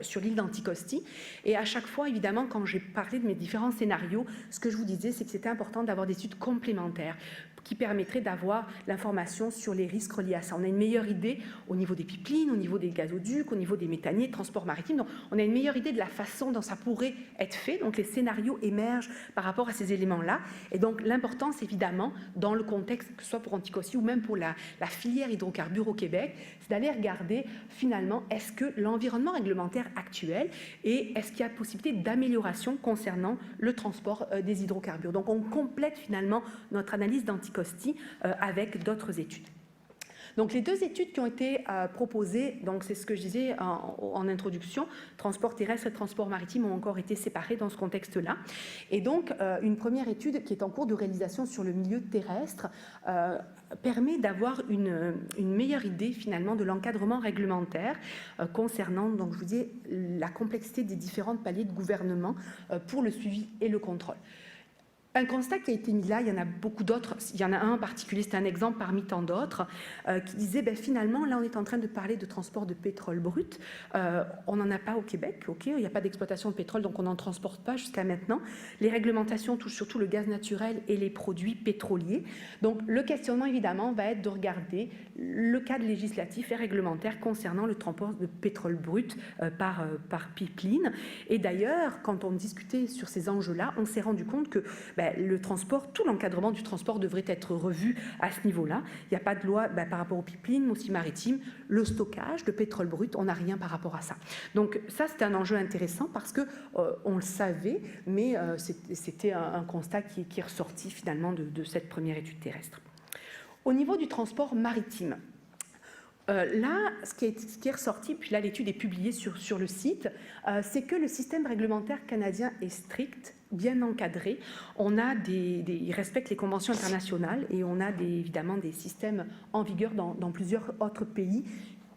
sur l'île d'Anticosti. Et à chaque fois, évidemment, quand j'ai parlé de mes différents scénarios, ce que je vous disais, c'est que c'était important d'avoir des études complémentaires qui permettraient d'avoir l'information sur les risques reliés à ça. On a une meilleure idée au niveau des pipelines, au niveau des gazoducs, au niveau des méthaniers, transport maritime. Donc, on a une meilleure idée de la façon dont ça pourrait être fait. Donc, les scénarios émergent par rapport à ces éléments-là. Et donc, l'importance, évidemment, dans le contexte, que ce soit pour Anticosti ou même pour la filière hydrocarbures au Québec, c'est d'aller regarder, finalement, est-ce que l'environnement réglementaire actuel et est-ce qu'il y a possibilité d'amélioration concernant le transport des hydrocarbures. Donc, on complète, finalement, notre analyse d'Anticosti avec d'autres études. Donc, les deux études qui ont été proposées, donc c'est ce que je disais en introduction, transport terrestre et transport maritime ont encore été séparés dans ce contexte-là. Et donc, une première étude qui est en cours de réalisation sur le milieu terrestre permet d'avoir une meilleure idée finalement de l'encadrement réglementaire concernant, donc je vous dis, la complexité des différents paliers de gouvernement pour le suivi et le contrôle. Un constat qui a été mis là, il y en a beaucoup d'autres, il y en a un en particulier, c'est un exemple parmi tant d'autres, qui disait, finalement, là on est en train de parler de transport de pétrole brut, on n'en a pas au Québec, il n'y a pas d'exploitation de pétrole, donc on n'en transporte pas jusqu'à maintenant. Les réglementations touchent surtout le gaz naturel et les produits pétroliers. Donc le questionnement, évidemment, va être de regarder le cadre législatif et réglementaire concernant le transport de pétrole brut par pipeline. Et d'ailleurs, quand on discutait sur ces enjeux-là, on s'est rendu compte que le transport, tout l'encadrement du transport devrait être revu à ce niveau-là. Il n'y a pas de loi par rapport aux pipelines, mais aussi maritimes, le stockage de pétrole brut, on n'a rien par rapport à ça. Donc ça, c'est un enjeu intéressant parce que on le savait, mais c'était un constat qui est ressorti finalement de cette première étude terrestre. Au niveau du transport maritime, là, ce qui est ressorti, puis là l'étude est publiée sur le site, c'est que le système réglementaire canadien est strict, bien encadré. Il respecte les conventions internationales et on a évidemment des systèmes en vigueur dans plusieurs autres pays.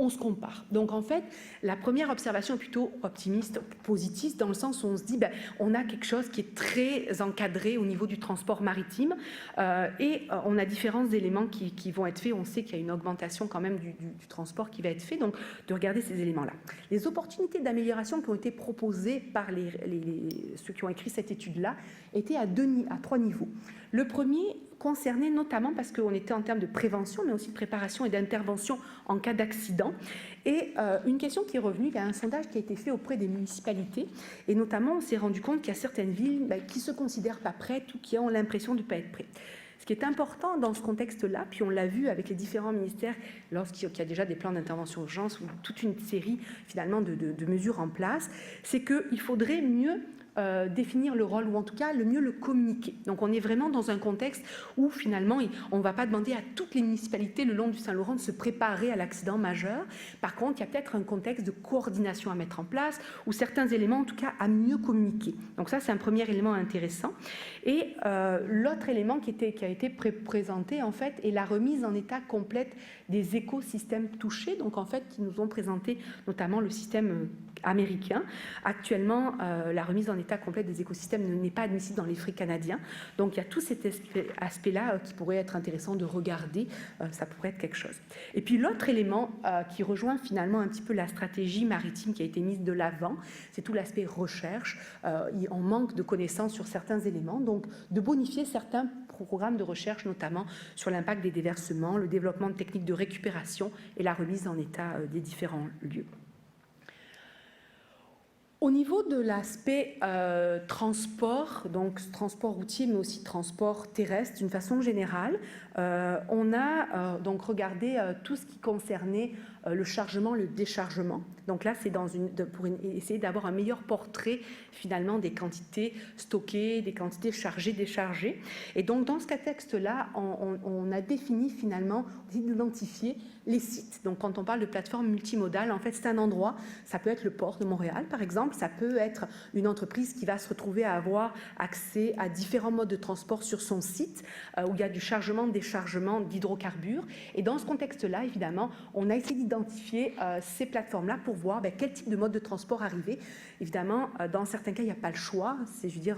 On se compare. Donc en fait, la première observation est plutôt optimiste, positive, dans le sens où on se dit on a quelque chose qui est très encadré au niveau du transport maritime et on a différents éléments qui vont être faits. On sait qu'il y a une augmentation quand même du transport qui va être fait, donc de regarder ces éléments-là. Les opportunités d'amélioration qui ont été proposées par ceux qui ont écrit cette étude-là étaient à 3 niveaux. Le premier concernait notamment, parce qu'on était en termes de prévention, mais aussi de préparation et d'intervention en cas d'accident. Et une question qui est revenue, il y a un sondage qui a été fait auprès des municipalités, et notamment on s'est rendu compte qu'il y a certaines villes qui ne se considèrent pas prêtes ou qui ont l'impression de ne pas être prêtes. Ce qui est important dans ce contexte-là, puis on l'a vu avec les différents ministères lorsqu'il y a déjà des plans d'intervention d'urgence ou toute une série finalement de mesures en place, c'est qu'il faudrait mieux définir le rôle, ou en tout cas le mieux le communiquer. Donc on est vraiment dans un contexte où finalement on ne va pas demander à toutes les municipalités le long du Saint-Laurent de se préparer à l'accident majeur. Par contre, il y a peut-être un contexte de coordination à mettre en place ou certains éléments en tout cas à mieux communiquer. Donc ça, c'est un premier élément intéressant. Et l'autre élément qui a été présenté en fait est la remise en état complète des écosystèmes touchés. Donc en fait, qui nous ont présenté notamment le système américain. Actuellement, la remise en état complète des écosystèmes n'est pas admissible dans les frais canadiens. Donc il y a tout cet aspect-là qui pourrait être intéressant de regarder, ça pourrait être quelque chose. Et puis l'autre élément qui rejoint finalement un petit peu la stratégie maritime qui a été mise de l'avant, c'est tout l'aspect recherche. On manque de connaissances sur certains éléments, donc de bonifier certains programmes de recherche, notamment sur l'impact des déversements, le développement de techniques de récupération et la remise en état des différents lieux. Au niveau de l'aspect transport, donc transport routier, mais aussi transport terrestre, d'une façon générale, on a donc regardé tout ce qui concernait le chargement, le déchargement. Donc là, c'est pour essayer d'avoir un meilleur portrait finalement des quantités stockées, des quantités chargées, déchargées. Et donc dans ce contexte-là, on a défini finalement, d'identifier les sites. Donc quand on parle de plateforme multimodale, en fait c'est un endroit, ça peut être le port de Montréal par exemple, ça peut être une entreprise qui va se retrouver à avoir accès à différents modes de transport sur son site, où il y a du chargement, déchargement d'hydrocarbures. Et dans ce contexte-là, évidemment, on a essayé d'identifier ces plateformes-là pour voir quel type de mode de transport arriver. Évidemment, dans certains cas, il n'y a pas le choix. C'est, je veux dire,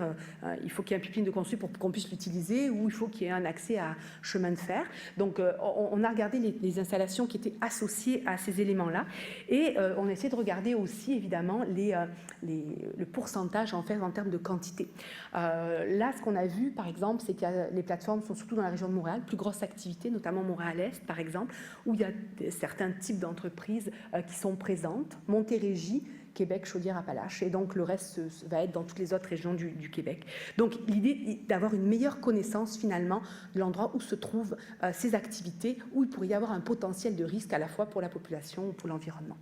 il faut qu'il y ait un pipeline de construit pour qu'on puisse l'utiliser, ou il faut qu'il y ait un accès à chemin de fer. Donc, on a regardé les installations qui étaient associées à ces éléments-là, et on a essayé de regarder aussi, évidemment, le pourcentage en fait en termes de quantité. Là, ce qu'on a vu, par exemple, c'est que les plateformes sont surtout dans la région de Montréal, plus grosse activité, notamment Montréal-Est, par exemple, où il y a certains types d'entreprises qui sont présentes, Montérégie, Québec, Chaudière-Appalaches, et donc le reste va être dans toutes les autres régions du Québec. Donc l'idée est d'avoir une meilleure connaissance finalement de l'endroit où se trouvent ces activités, où il pourrait y avoir un potentiel de risque à la fois pour la population ou pour l'environnement.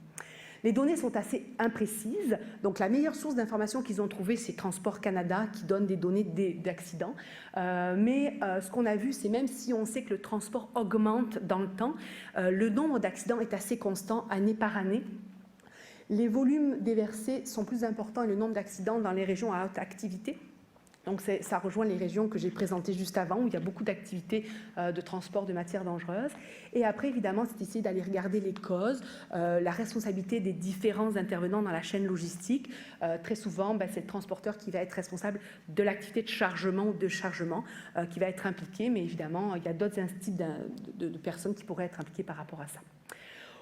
Les données sont assez imprécises, donc la meilleure source d'information qu'ils ont trouvée, c'est Transport Canada qui donne des données d'accidents. Mais ce qu'on a vu, c'est même si on sait que le transport augmente dans le temps, le nombre d'accidents est assez constant année par année. Les volumes déversés sont plus importants et le nombre d'accidents dans les régions à haute activité. Donc ça rejoint les régions que j'ai présentées juste avant, où il y a beaucoup d'activités de transport de matières dangereuses. Et après, évidemment, c'est essayer d'aller regarder les causes, la responsabilité des différents intervenants dans la chaîne logistique. Très souvent, c'est le transporteur qui va être responsable de l'activité de chargement ou de chargement qui va être impliqué, mais évidemment, il y a d'autres types de personnes qui pourraient être impliquées par rapport à ça.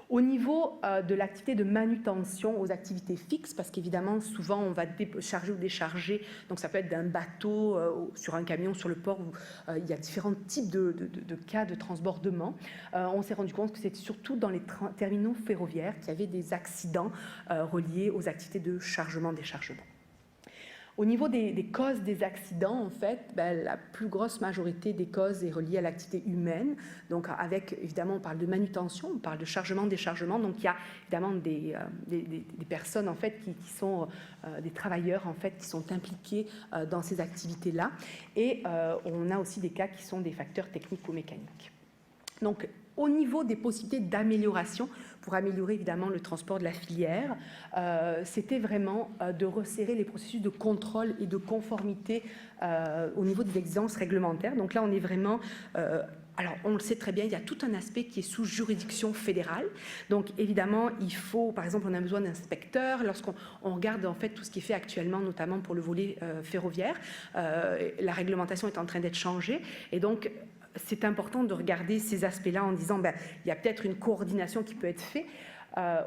Au niveau de l'activité de manutention aux activités fixes, parce qu'évidemment, souvent, on va charger ou décharger, donc ça peut être d'un bateau sur un camion, sur le port, où il y a différents types de cas de transbordement. On s'est rendu compte que c'était surtout dans les terminaux ferroviaires qu'il y avait des accidents reliés aux activités de chargement-déchargement. Au niveau des causes des accidents, en fait, la plus grosse majorité des causes est reliée à l'activité humaine. Donc, avec, évidemment, on parle de manutention, on parle de chargement, déchargement. Donc, il y a évidemment des personnes, en fait, qui sont des travailleurs, en fait, qui sont impliqués dans ces activités-là. Et on a aussi des cas qui sont des facteurs techniques ou mécaniques. Donc, au niveau des possibilités d'amélioration, pour améliorer évidemment le transport de la filière, c'était vraiment de resserrer les processus de contrôle et de conformité au niveau des exigences réglementaires. Donc là, on est vraiment... alors, on le sait très bien, il y a tout un aspect qui est sous juridiction fédérale. Donc, évidemment, il faut, par exemple, on a besoin d'inspecteurs. Lorsqu'on regarde, en fait, tout ce qui est fait actuellement, notamment pour le volet ferroviaire, la réglementation est en train d'être changée. Et donc, c'est important de regarder ces aspects-là en disant il y a peut-être une coordination qui peut être faite.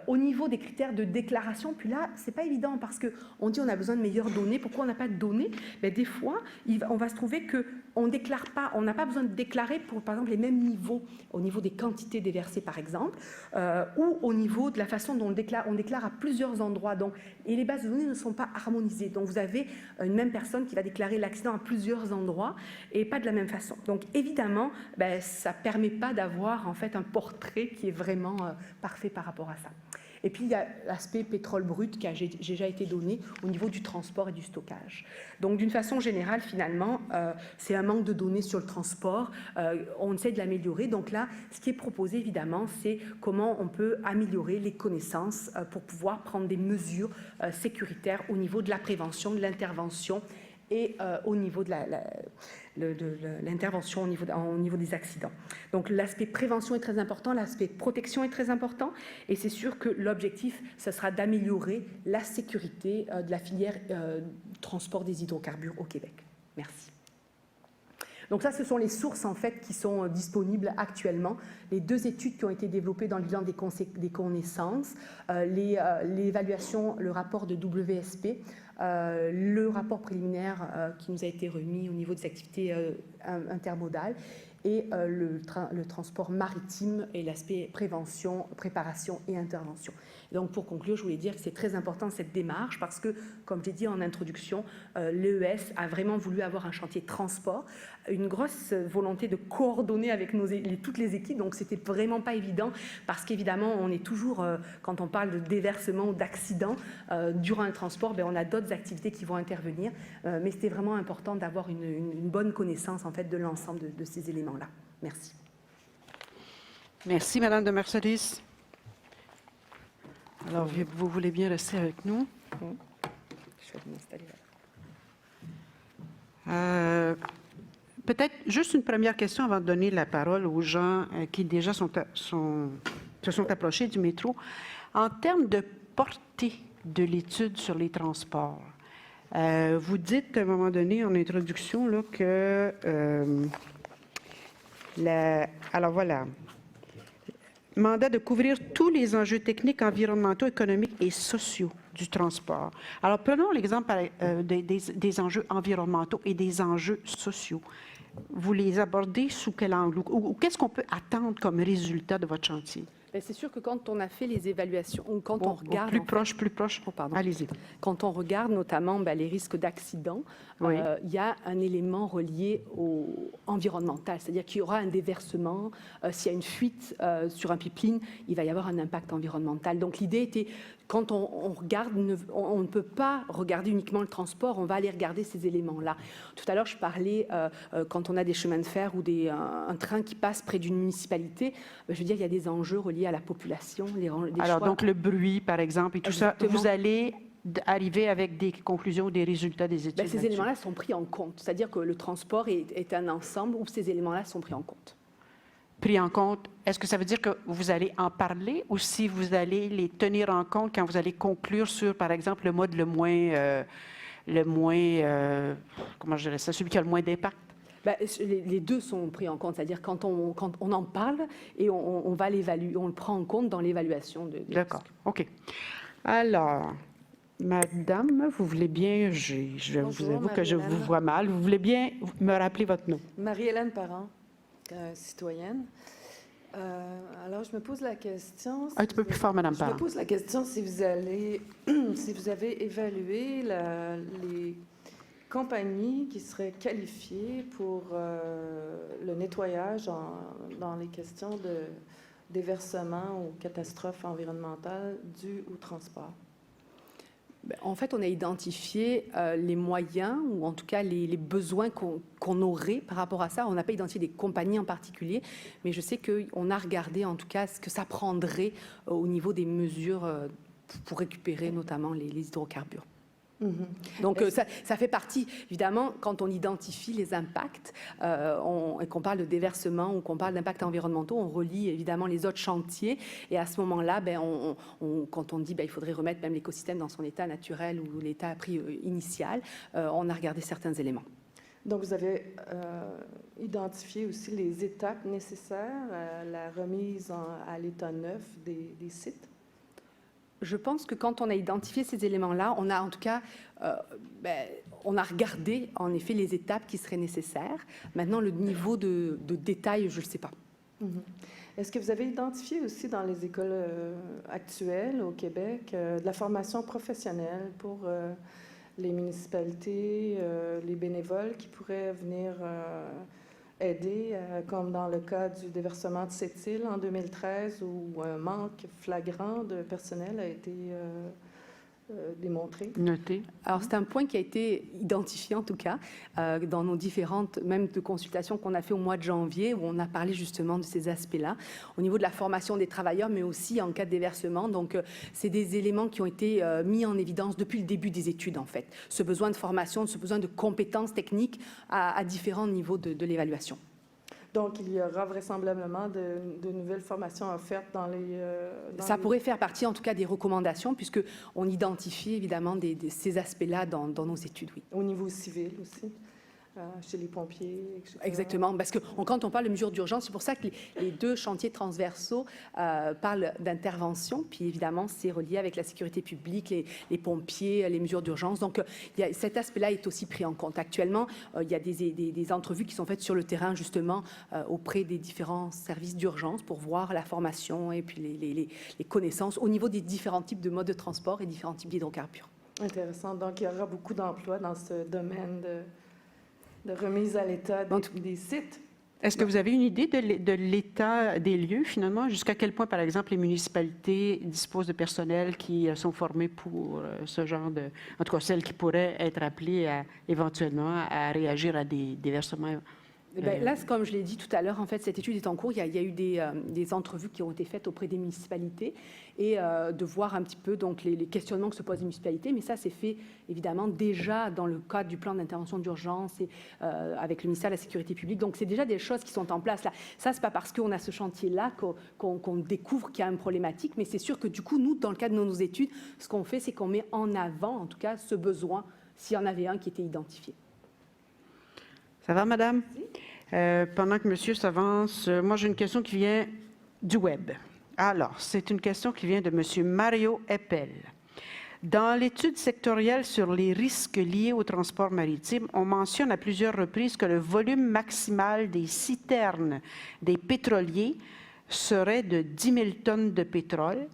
Au niveau des critères de déclaration, puis là, c'est pas évident parce qu'on dit on a besoin de meilleures données. Pourquoi on n'a pas de données? Des fois, on va se trouver qu'on déclare pas, on n'a pas besoin de déclarer pour, par exemple, les mêmes niveaux, au niveau des quantités déversées, par exemple, ou au niveau de la façon dont on déclare à plusieurs endroits. Donc, et les bases de données ne sont pas harmonisées. Donc, vous avez une même personne qui va déclarer l'accident à plusieurs endroits et pas de la même façon. Donc, évidemment, ça permet pas d'avoir en fait un portrait qui est vraiment parfait par rapport à ça. Et puis, il y a l'aspect pétrole brut qui a déjà été donné au niveau du transport et du stockage. Donc, d'une façon générale, finalement, c'est un manque de données sur le transport. On essaie de l'améliorer. Donc là, ce qui est proposé, évidemment, c'est comment on peut améliorer les connaissances pour pouvoir prendre des mesures sécuritaires au niveau de la prévention, de l'intervention et au niveau de l'intervention au niveau des accidents. Donc l'aspect prévention est très important, l'aspect protection est très important, et c'est sûr que l'objectif, ce sera d'améliorer la sécurité de la filière transport des hydrocarbures au Québec. Merci. Donc ça, ce sont les sources en fait qui sont disponibles actuellement. Les 2 études qui ont été développées dans le bilan des connaissances, l'évaluation, le rapport de WSP, le rapport préliminaire qui nous a été remis au niveau des activités intermodales et le transport maritime et l'aspect prévention, préparation et intervention. Donc pour conclure, je voulais dire que c'est très important cette démarche parce que, comme j'ai dit en introduction, l'EES a vraiment voulu avoir un chantier transport, une grosse volonté de coordonner avec toutes les équipes, donc c'était vraiment pas évident parce qu'évidemment on est toujours, quand on parle de déversement ou d'accident durant un transport, on a d'autres activités qui vont intervenir, mais c'était vraiment important d'avoir une bonne connaissance en fait de l'ensemble de ces éléments-là. Merci. Merci, Madame de Mercedes. Alors, vous voulez bien rester avec nous? Je vais m'installer là. Peut-être juste une première question avant de donner la parole aux gens qui déjà se sont approchés du métro. En termes de portée de l'étude sur les transports, vous dites à un moment donné en introduction là, que... alors voilà... Mandat de couvrir tous les enjeux techniques, environnementaux, économiques et sociaux du transport. Alors, prenons l'exemple des enjeux environnementaux et des enjeux sociaux. Vous les abordez sous quel angle? Ou qu'est-ce qu'on peut attendre comme résultat de votre chantier? C'est sûr que quand on a fait les évaluations, ou quand on regarde... Plus proche. Oh, allez-y. Quand on regarde notamment les risques d'accident, oui. Il y a un élément relié au environnemental, c'est-à-dire qu'il y aura un déversement, s'il y a une fuite sur un pipeline, il va y avoir un impact environnemental. Donc l'idée était, quand on regarde, on ne peut pas regarder uniquement le transport, on va aller regarder ces éléments-là. Tout à l'heure, je parlais, quand on a des chemins de fer ou un train qui passe près d'une municipalité, je veux dire, il y a des enjeux reliés à la population. Alors, choix. Donc, le bruit, par exemple, et tout Exactement. Ça, vous allez arriver avec des conclusions ou des résultats des études? Ces éléments-là sont pris en compte. C'est-à-dire que le transport est un ensemble où ces éléments-là sont pris en compte. Pris en compte, est-ce que ça veut dire que vous allez en parler ou si vous allez les tenir en compte quand vous allez conclure sur, par exemple, le mode le moins comment je dirais ça, celui qui a le moins d'impact? Les 2 sont pris en compte, c'est-à-dire quand on en parle et on va l'évaluer, on le prend en compte dans l'évaluation. D'accord, OK. Alors, Madame, vous voulez bien, je vous avoue que je vous vois mal, vous voulez bien me rappeler votre nom? Marie-Hélène Parent, citoyenne. Alors, je me pose la question... Un petit peu plus fort, Madame Parent. Je me pose la question si vous avez évalué compagnies qui seraient qualifiées pour le nettoyage dans les questions de déversement ou catastrophes environnementales dues au transport? En fait, on a identifié les moyens, ou en tout cas les besoins qu'on aurait par rapport à ça. On n'a pas identifié des compagnies en particulier, mais je sais qu'on a regardé en tout cas ce que ça prendrait au niveau des mesures pour récupérer notamment les hydrocarbures. Donc, ça fait partie, évidemment, quand on identifie les impacts et qu'on parle de déversement ou qu'on parle d'impacts environnementaux, on relie évidemment les autres chantiers. Et à ce moment-là, quand on dit il faudrait remettre même l'écosystème dans son état naturel ou l'état initial, on a regardé certains éléments. Donc, vous avez identifié aussi les étapes nécessaires à la remise à l'état neuf des sites? Je pense que quand on a identifié ces éléments-là, on a en tout cas, on a regardé en effet les étapes qui seraient nécessaires. Maintenant, le niveau de détail, je ne le sais pas. Est-ce que vous avez identifié aussi dans les écoles actuelles au Québec de la formation professionnelle pour les municipalités, les bénévoles qui pourraient venir aider, comme dans le cas du déversement de Sept-Îles en 2013, où un manque flagrant de personnel a été démontré? Noté. Alors, c'est un point qui a été identifié, en tout cas, dans nos différentes, même de consultations qu'on a fait au mois de janvier, où on a parlé justement de ces aspects-là, au niveau de la formation des travailleurs, mais aussi en cas de déversement. Donc, c'est des éléments qui ont été mis en évidence depuis le début des études, en fait. Ce besoin de formation, ce besoin de compétences techniques à différents niveaux de l'évaluation. Donc, il y aura vraisemblablement de nouvelles formations offertes dans les... Ça pourrait faire partie, en tout cas, des recommandations, puisqu'on identifie évidemment ces aspects-là dans nos études, oui. Au niveau civil aussi, chez les pompiers, etc. Exactement, parce que quand on parle de mesures d'urgence, c'est pour ça que les deux chantiers transversaux parlent d'intervention, puis évidemment, c'est relié avec la sécurité publique, les pompiers, les mesures d'urgence. Donc, cet aspect-là est aussi pris en compte. Actuellement, il y a des entrevues qui sont faites sur le terrain, justement, auprès des différents services d'urgence pour voir la formation et puis les connaissances au niveau des différents types de modes de transport et différents types d'hydrocarbures. Intéressant. Donc, il y aura beaucoup d'emplois dans ce domaine de remise à l'état des sites. Est-ce que vous avez une idée de l'état des lieux, finalement? Jusqu'à quel point, par exemple, les municipalités disposent de personnel qui sont formés pour ce genre de... En tout cas, celles qui pourraient être appelées éventuellement à réagir à des déversements? Là, comme je l'ai dit tout à l'heure, en fait, cette étude est en cours. Il y a eu des entrevues qui ont été faites auprès des municipalités et de voir un petit peu donc, les questionnements que se posent les municipalités. Mais ça, c'est fait évidemment déjà dans le cadre du plan d'intervention d'urgence et avec le ministère de la Sécurité publique. Donc, c'est déjà des choses qui sont en place là. Ça, c'est pas parce qu'on a ce chantier-là qu'on découvre qu'il y a une problématique, mais c'est sûr que du coup, nous, dans le cadre de nos études, ce qu'on fait, c'est qu'on met en avant, en tout cas, ce besoin, s'il y en avait un qui était identifié. Ça va, madame? Pendant que monsieur s'avance, moi, j'ai une question qui vient du web. Alors, c'est une question qui vient de monsieur Mario Eppel. Dans l'étude sectorielle sur les risques liés au transport maritime, on mentionne à plusieurs reprises que le volume maximal des citernes des pétroliers serait de 10 000 tonnes de pétrole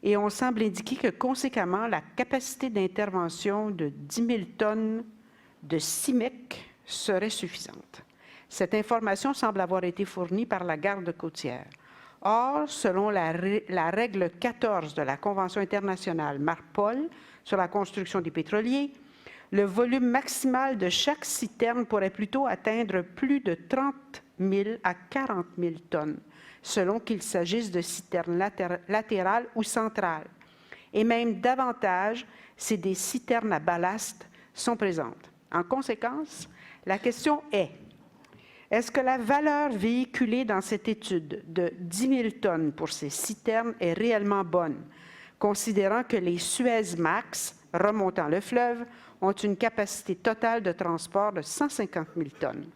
et on semble indiquer que, conséquemment, la capacité d'intervention de 10 000 tonnes de CIMEC serait suffisante. Cette information semble avoir été fournie par la garde côtière. Or, selon la règle 14 de la Convention internationale MARPOL sur la construction des pétroliers, le volume maximal de chaque citerne pourrait plutôt atteindre plus de 30 000 à 40 000 tonnes, selon qu'il s'agisse de citernes latérales ou centrales. Et même davantage si des citernes à ballast sont présentes. En conséquence, la question est, est-ce que la valeur véhiculée dans cette étude de 10 000 tonnes pour ces citernes est réellement bonne, considérant que les Suez-Max, remontant le fleuve, ont une capacité totale de transport de 150 000 tonnes?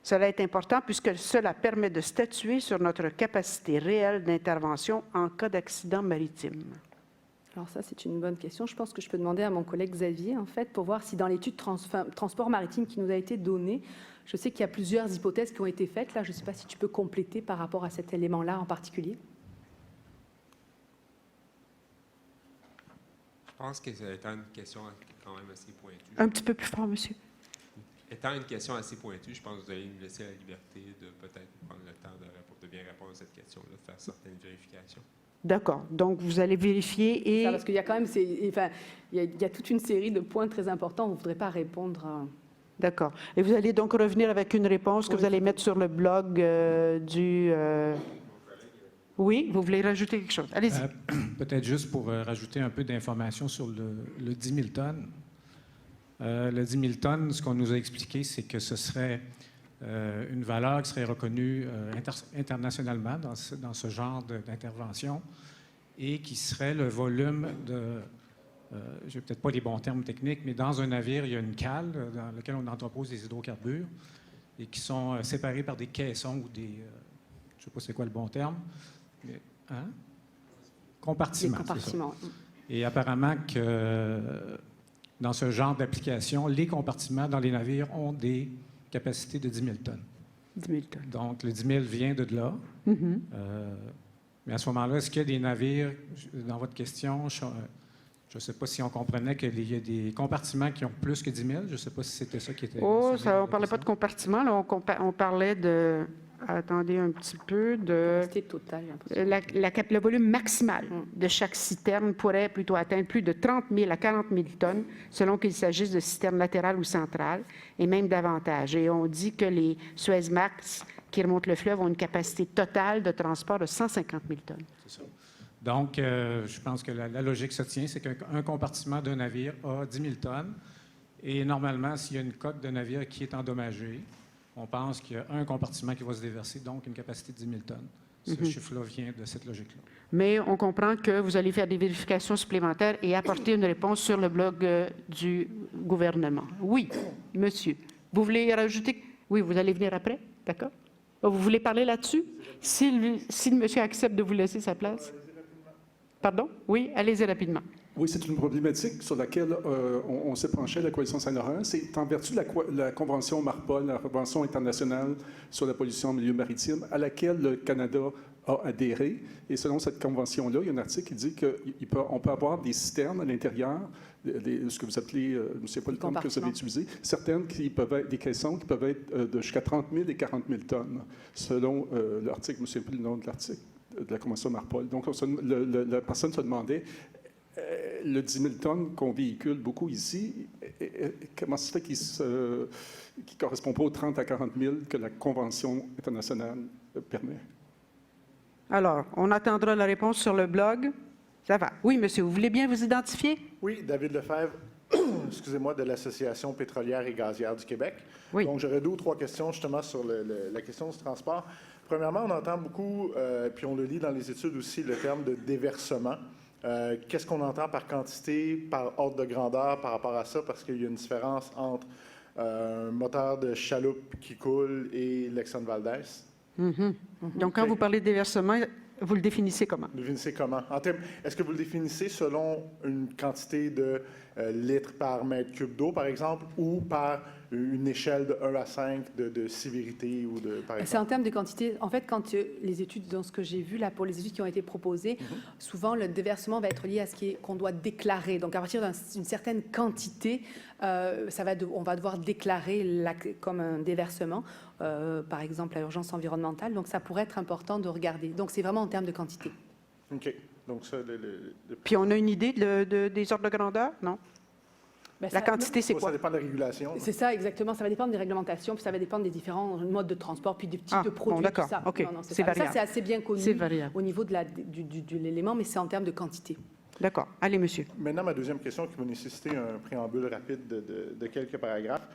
Cela est important puisque cela permet de statuer sur notre capacité réelle d'intervention en cas d'accident maritime. Alors ça, c'est une bonne question. Je pense que je peux demander à mon collègue Xavier, en fait, pour voir si dans l'étude transport maritime qui nous a été donnée, je sais qu'il y a plusieurs hypothèses qui ont été faites. Là, je ne sais pas si tu peux compléter par rapport à cet élément-là en particulier. Je pense que c'est une question quand même assez pointue. Un petit peu plus fort, monsieur. étant une question assez pointue, je pense que vous allez nous laisser la liberté de peut-être prendre le temps de bien répondre à cette question-là, de faire certaines vérifications. D'accord. Donc, vous allez vérifier et... Ça, parce qu'il y a quand même, il y a toute une série de points très importants. On ne voudrait pas répondre. D'accord. Et vous allez donc revenir avec une réponse que vous allez mettre sur le blog du... Oui, vous voulez rajouter quelque chose? Allez-y. Peut-être juste pour rajouter un peu d'informations sur le 10 000 tonnes. Le 10 000 tonnes, ce qu'on nous a expliqué, c'est que ce serait une valeur qui serait reconnue internationalement dans ce genre d'intervention et qui serait le volume de... je n'ai peut-être pas les bons termes techniques, mais dans un navire, il y a une cale dans laquelle on entrepose des hydrocarbures et qui sont séparés par des caissons ou des... je ne sais pas c'est quoi le bon terme. Mais, hein? Compartiments. Les compartiments. Et apparemment que dans ce genre d'application, les compartiments dans les navires ont des capacités de 10 000 tonnes. 10 000 tonnes. Donc, le 10 000 vient de là. Mais à ce moment-là, est-ce qu'il y a des navires, dans votre question, je ne sais pas si on comprenait qu'il y a des compartiments qui ont plus que 10 000. Je ne sais pas si c'était ça qui était... Oh, ça, on ne parlait pas de compartiment, là, on parlait de... Attendez un petit peu, de... Capacité totale, j'ai l'impression. Le volume maximal de chaque citerne pourrait plutôt atteindre plus de 30 000 à 40 000 tonnes, selon qu'il s'agisse de citernes latérales ou centrales, et même davantage. Et on dit que les Suezmax qui remontent le fleuve ont une capacité totale de transport de 150 000 tonnes. C'est ça. Donc, je pense que la logique se tient, c'est qu'un compartiment d'un navire a 10 000 tonnes, et normalement, s'il y a une coque de navire qui est endommagée, on pense qu'il y a un compartiment qui va se déverser, donc une capacité de 10 000 tonnes. Ce chiffre-là vient de cette logique-là. Mais on comprend que vous allez faire des vérifications supplémentaires et apporter une réponse sur le blog du gouvernement. Oui, monsieur. Vous voulez rajouter? Oui, vous allez venir après? D'accord. Vous voulez parler là-dessus? Si le monsieur accepte de vous laisser sa place? Pardon? Oui, allez-y rapidement. Oui, c'est une problématique sur laquelle on s'est penché à la Coalition Saint-Laurent. C'est en vertu de la Convention MARPOL, la Convention internationale sur la pollution en milieu maritime, à laquelle le Canada a adhéré. Et selon cette convention-là, il y a un article qui dit qu'on peut avoir des citernes à l'intérieur, ce que vous appelez, je ne sais pas le terme que vous avez utilisé, certaines qui peuvent être des caissons qui peuvent être de jusqu'à 30 000 et 40 000 tonnes, selon l'article, je ne me souviens plus le nom de l'article, de la Convention MARPOL. Donc, la personne se demandait... le 10 000 tonnes qu'on véhicule beaucoup ici, comment ça se fait qu'il ne correspond pas aux 30 à 40 000 que la Convention internationale permet? Alors, on attendra la réponse sur le blog. Ça va. Oui, monsieur, vous voulez bien vous identifier? Oui, David Lefebvre, excusez-moi, de l'Association pétrolière et gazière du Québec. Oui. Donc, j'aurais 2 ou 3 questions justement sur la question du transport. Premièrement, on entend beaucoup, puis on le lit dans les études aussi, le terme de déversement. Qu'est-ce qu'on entend par quantité, par ordre de grandeur par rapport à ça? Parce qu'il y a une différence entre un moteur de chaloupe qui coule et l'Exxon Valdez. Donc, quand vous parlez de déversement, vous le définissez comment? Vous le définissez comment? Est-ce que vous le définissez selon une quantité de litres par mètre cube d'eau, par exemple, ou par une échelle de 1 à 5 de sévérité ou de, par exemple? C'est en termes de quantité. En fait, quand les études, dans ce que j'ai vu là, pour les études qui ont été proposées, souvent le déversement va être lié à ce qu'on doit déclarer. Donc, à partir d'une certaine quantité, on va devoir déclarer comme un déversement, par exemple, à urgence environnementale. Donc, ça pourrait être important de regarder. Donc, c'est vraiment en termes de quantité. OK. Donc, ça, Puis, on a une idée des ordres de grandeur? Non? Ben, La quantité, c'est quoi? Ça dépend de la régulation. C'est ça, exactement. Ça va dépendre des réglementations, puis ça va dépendre des différents modes de transport, puis des types de produits. Bon, d'accord. Tout ça. OK. Non, C'est variable. Ça, c'est assez bien connu C'est variable. au niveau de l'élément, mais c'est en termes de quantité. D'accord. Allez, monsieur. Maintenant, ma deuxième question qui va nécessiter un préambule rapide de quelques paragraphes.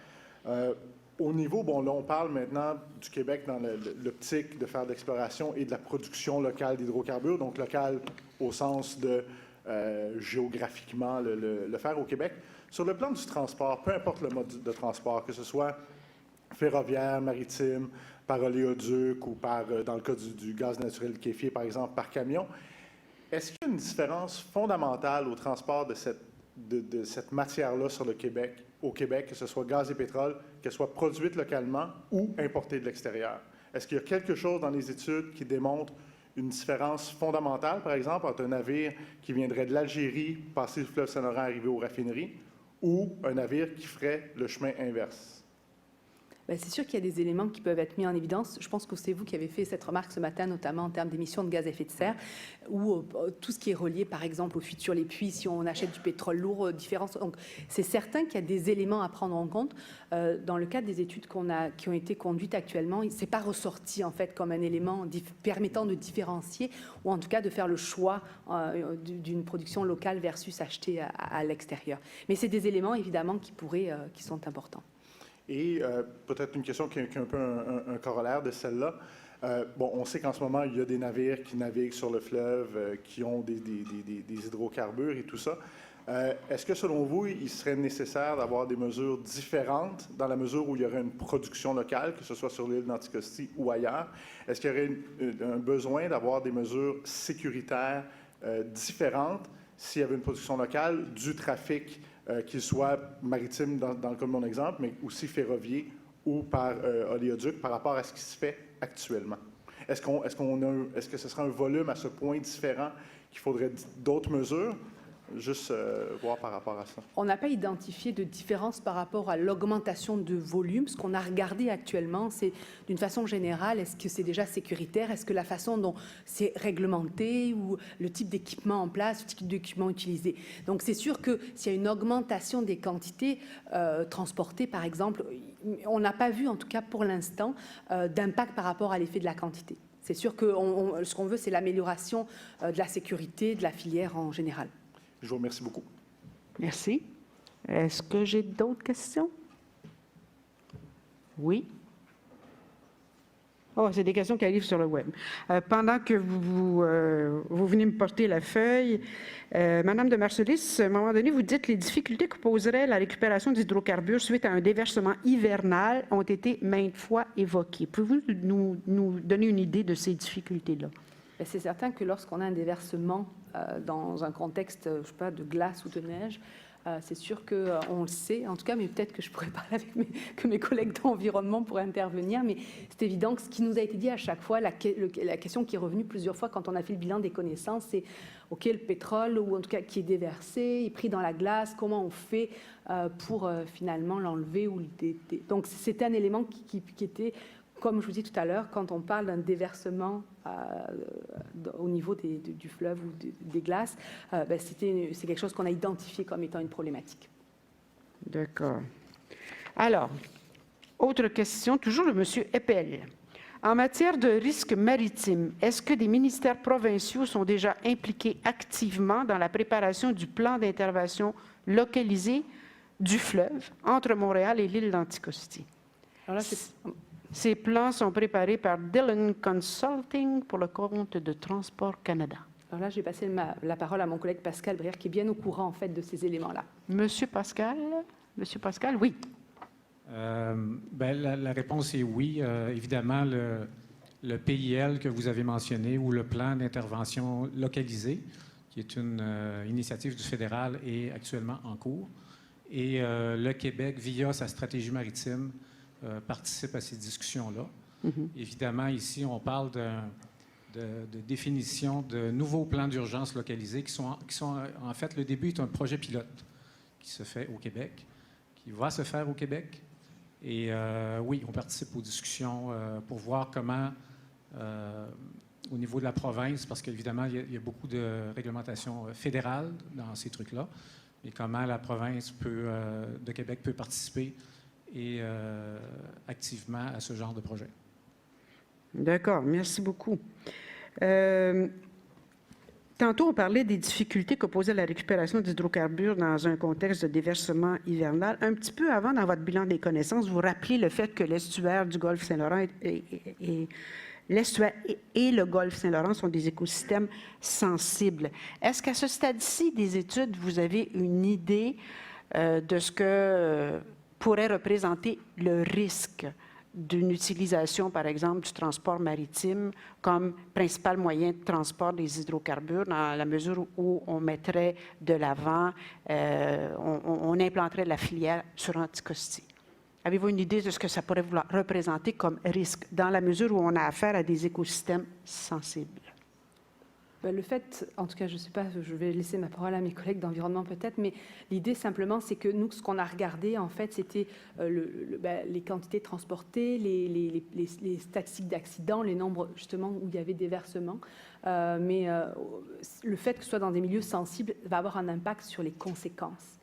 Au niveau, bon, là, on parle maintenant du Québec dans l'optique de faire de l'exploration et de la production locale d'hydrocarbures, donc locale au sens de géographiquement le faire au Québec. Sur le plan du transport, peu importe le mode de transport, que ce soit ferroviaire, maritime, par oléoduc ou dans le cas du gaz naturel liquéfié, par exemple, par camion, est-ce qu'il y a une différence fondamentale au transport de cette matière-là sur le Québec, au Québec, que ce soit gaz et pétrole, qu'elle soit produite localement ou importée de l'extérieur? Est-ce qu'il y a quelque chose dans les études qui démontre une différence fondamentale, par exemple, entre un navire qui viendrait de l'Algérie, passer le fleuve Saint-Laurent, arriver aux raffineries, ou un navire qui ferait le chemin inverse? Ben, c'est sûr qu'il y a des éléments qui peuvent être mis en évidence. Je pense que c'est vous qui avez fait cette remarque ce matin, notamment en termes d'émissions de gaz à effet de serre, ou tout ce qui est relié, par exemple, aux fuites sur les puits, si on achète du pétrole lourd, différence. Donc, c'est certain qu'il y a des éléments à prendre en compte. Dans le cadre des études qui ont été conduites actuellement, ce n'est pas ressorti, en fait, comme un élément permettant de différencier, ou en tout cas de faire le choix d'une production locale versus acheter à l'extérieur. Mais c'est des éléments, évidemment, qui sont importants. Et peut-être une question qui est un peu un corollaire de celle-là. Bon, on sait qu'en ce moment, il y a des navires qui naviguent sur le fleuve, qui ont des hydrocarbures et tout ça. Est-ce que, selon vous, il serait nécessaire d'avoir des mesures différentes dans la mesure où il y aurait une production locale, que ce soit sur l'île d'Anticosti ou ailleurs? Est-ce qu'il y aurait un besoin d'avoir des mesures sécuritaires différentes s'il y avait une production locale du trafic, qu'il soit maritime dans le cas de mon exemple, mais aussi ferroviaire ou par oléoduc par rapport à ce qui se fait actuellement? Est-ce que ce serait un volume à ce point différent qu'il faudrait d'autres mesures? Juste voir par rapport à ça. On n'a pas identifié de différence par rapport à l'augmentation de volume. Ce qu'on a regardé actuellement, c'est d'une façon générale, est-ce que c'est déjà sécuritaire? Est-ce que la façon dont c'est réglementé ou le type d'équipement en place, le type d'équipement utilisé? Donc, c'est sûr que s'il y a une augmentation des quantités transportées, par exemple, on n'a pas vu, en tout cas pour l'instant, d'impact par rapport à l'effet de la quantité. C'est sûr que ce qu'on veut, c'est l'amélioration de la sécurité de la filière en général. Je vous remercie beaucoup. Merci. Est-ce que j'ai d'autres questions? Oui. Oh, c'est des questions qui arrivent sur le web. Pendant que vous venez me porter la feuille, Madame de Marcelis, à un moment donné, vous dites que les difficultés que poserait la récupération d'hydrocarbures suite à un déversement hivernal ont été maintes fois évoquées. Pouvez-vous nous donner une idée de ces difficultés-là? C'est certain que lorsqu'on a un déversement dans un contexte, je sais pas, de glace ou de neige, c'est sûr qu'on le sait, en tout cas, mais peut-être que je pourrais parler avec que mes collègues d'environnement pourraient intervenir, mais c'est évident que ce qui nous a été dit à chaque fois, la question qui est revenue plusieurs fois quand on a fait le bilan des connaissances, c'est OK, le pétrole, ou en tout cas qui est déversé, est pris dans la glace, comment on fait pour finalement l'enlever? Donc c'est un élément qui était... Comme je vous dis tout à l'heure, quand on parle d'un déversement au niveau du fleuve ou des glaces, c'est quelque chose qu'on a identifié comme étant une problématique. D'accord. Alors, autre question, toujours de M. Eppel. En matière de risque maritime, est-ce que des ministères provinciaux sont déjà impliqués activement dans la préparation du plan d'intervention localisé du fleuve entre Montréal et l'île d'Anticosti? Alors là, Ces plans sont préparés par Dillon Consulting pour le compte de Transport Canada. Alors là, j'ai passé la parole à mon collègue Pascal Brière, qui est bien au courant, en fait, de ces éléments-là. Monsieur Pascal, oui. La réponse est oui. Évidemment, le PIL que vous avez mentionné ou le plan d'intervention localisé, qui est une initiative du fédéral, est actuellement en cours. Et le Québec, via sa stratégie maritime, participe à ces discussions-là. Mm-hmm. Évidemment, ici, on parle de définition de nouveaux plans d'urgence localisés qui sont en fait, le début est un projet pilote qui se fait au Québec, qui va se faire au Québec. Et oui, on participe aux discussions pour voir comment, au niveau de la province, parce qu'évidemment, il y a beaucoup de réglementations fédérales dans ces trucs-là, et comment la province de Québec peut participer et activement à ce genre de projet. D'accord, merci beaucoup. Tantôt, on parlait des difficultés que posait la récupération d'hydrocarbures dans un contexte de déversement hivernal. Un petit peu avant, dans votre bilan des connaissances, vous rappelez le fait que l'estuaire du golfe Saint-Laurent l'estuaire et le golfe Saint-Laurent sont des écosystèmes sensibles. Est-ce qu'à ce stade-ci des études, vous avez une idée de ce que pourrait représenter le risque d'une utilisation, par exemple, du transport maritime comme principal moyen de transport des hydrocarbures, dans la mesure où on mettrait de l'avant, on implanterait la filière sur Anticosti? Avez-vous une idée de ce que ça pourrait vouloir représenter comme risque, dans la mesure où on a affaire à des écosystèmes sensibles? Le fait, en tout cas, je ne sais pas, je vais laisser ma parole à mes collègues d'environnement peut-être, mais l'idée simplement, c'est que nous, ce qu'on a regardé, en fait, c'était les quantités transportées, les statistiques d'accidents, les nombres, justement, où il y avait des versements. Mais le fait que ce soit dans des milieux sensibles va avoir un impact sur les conséquences.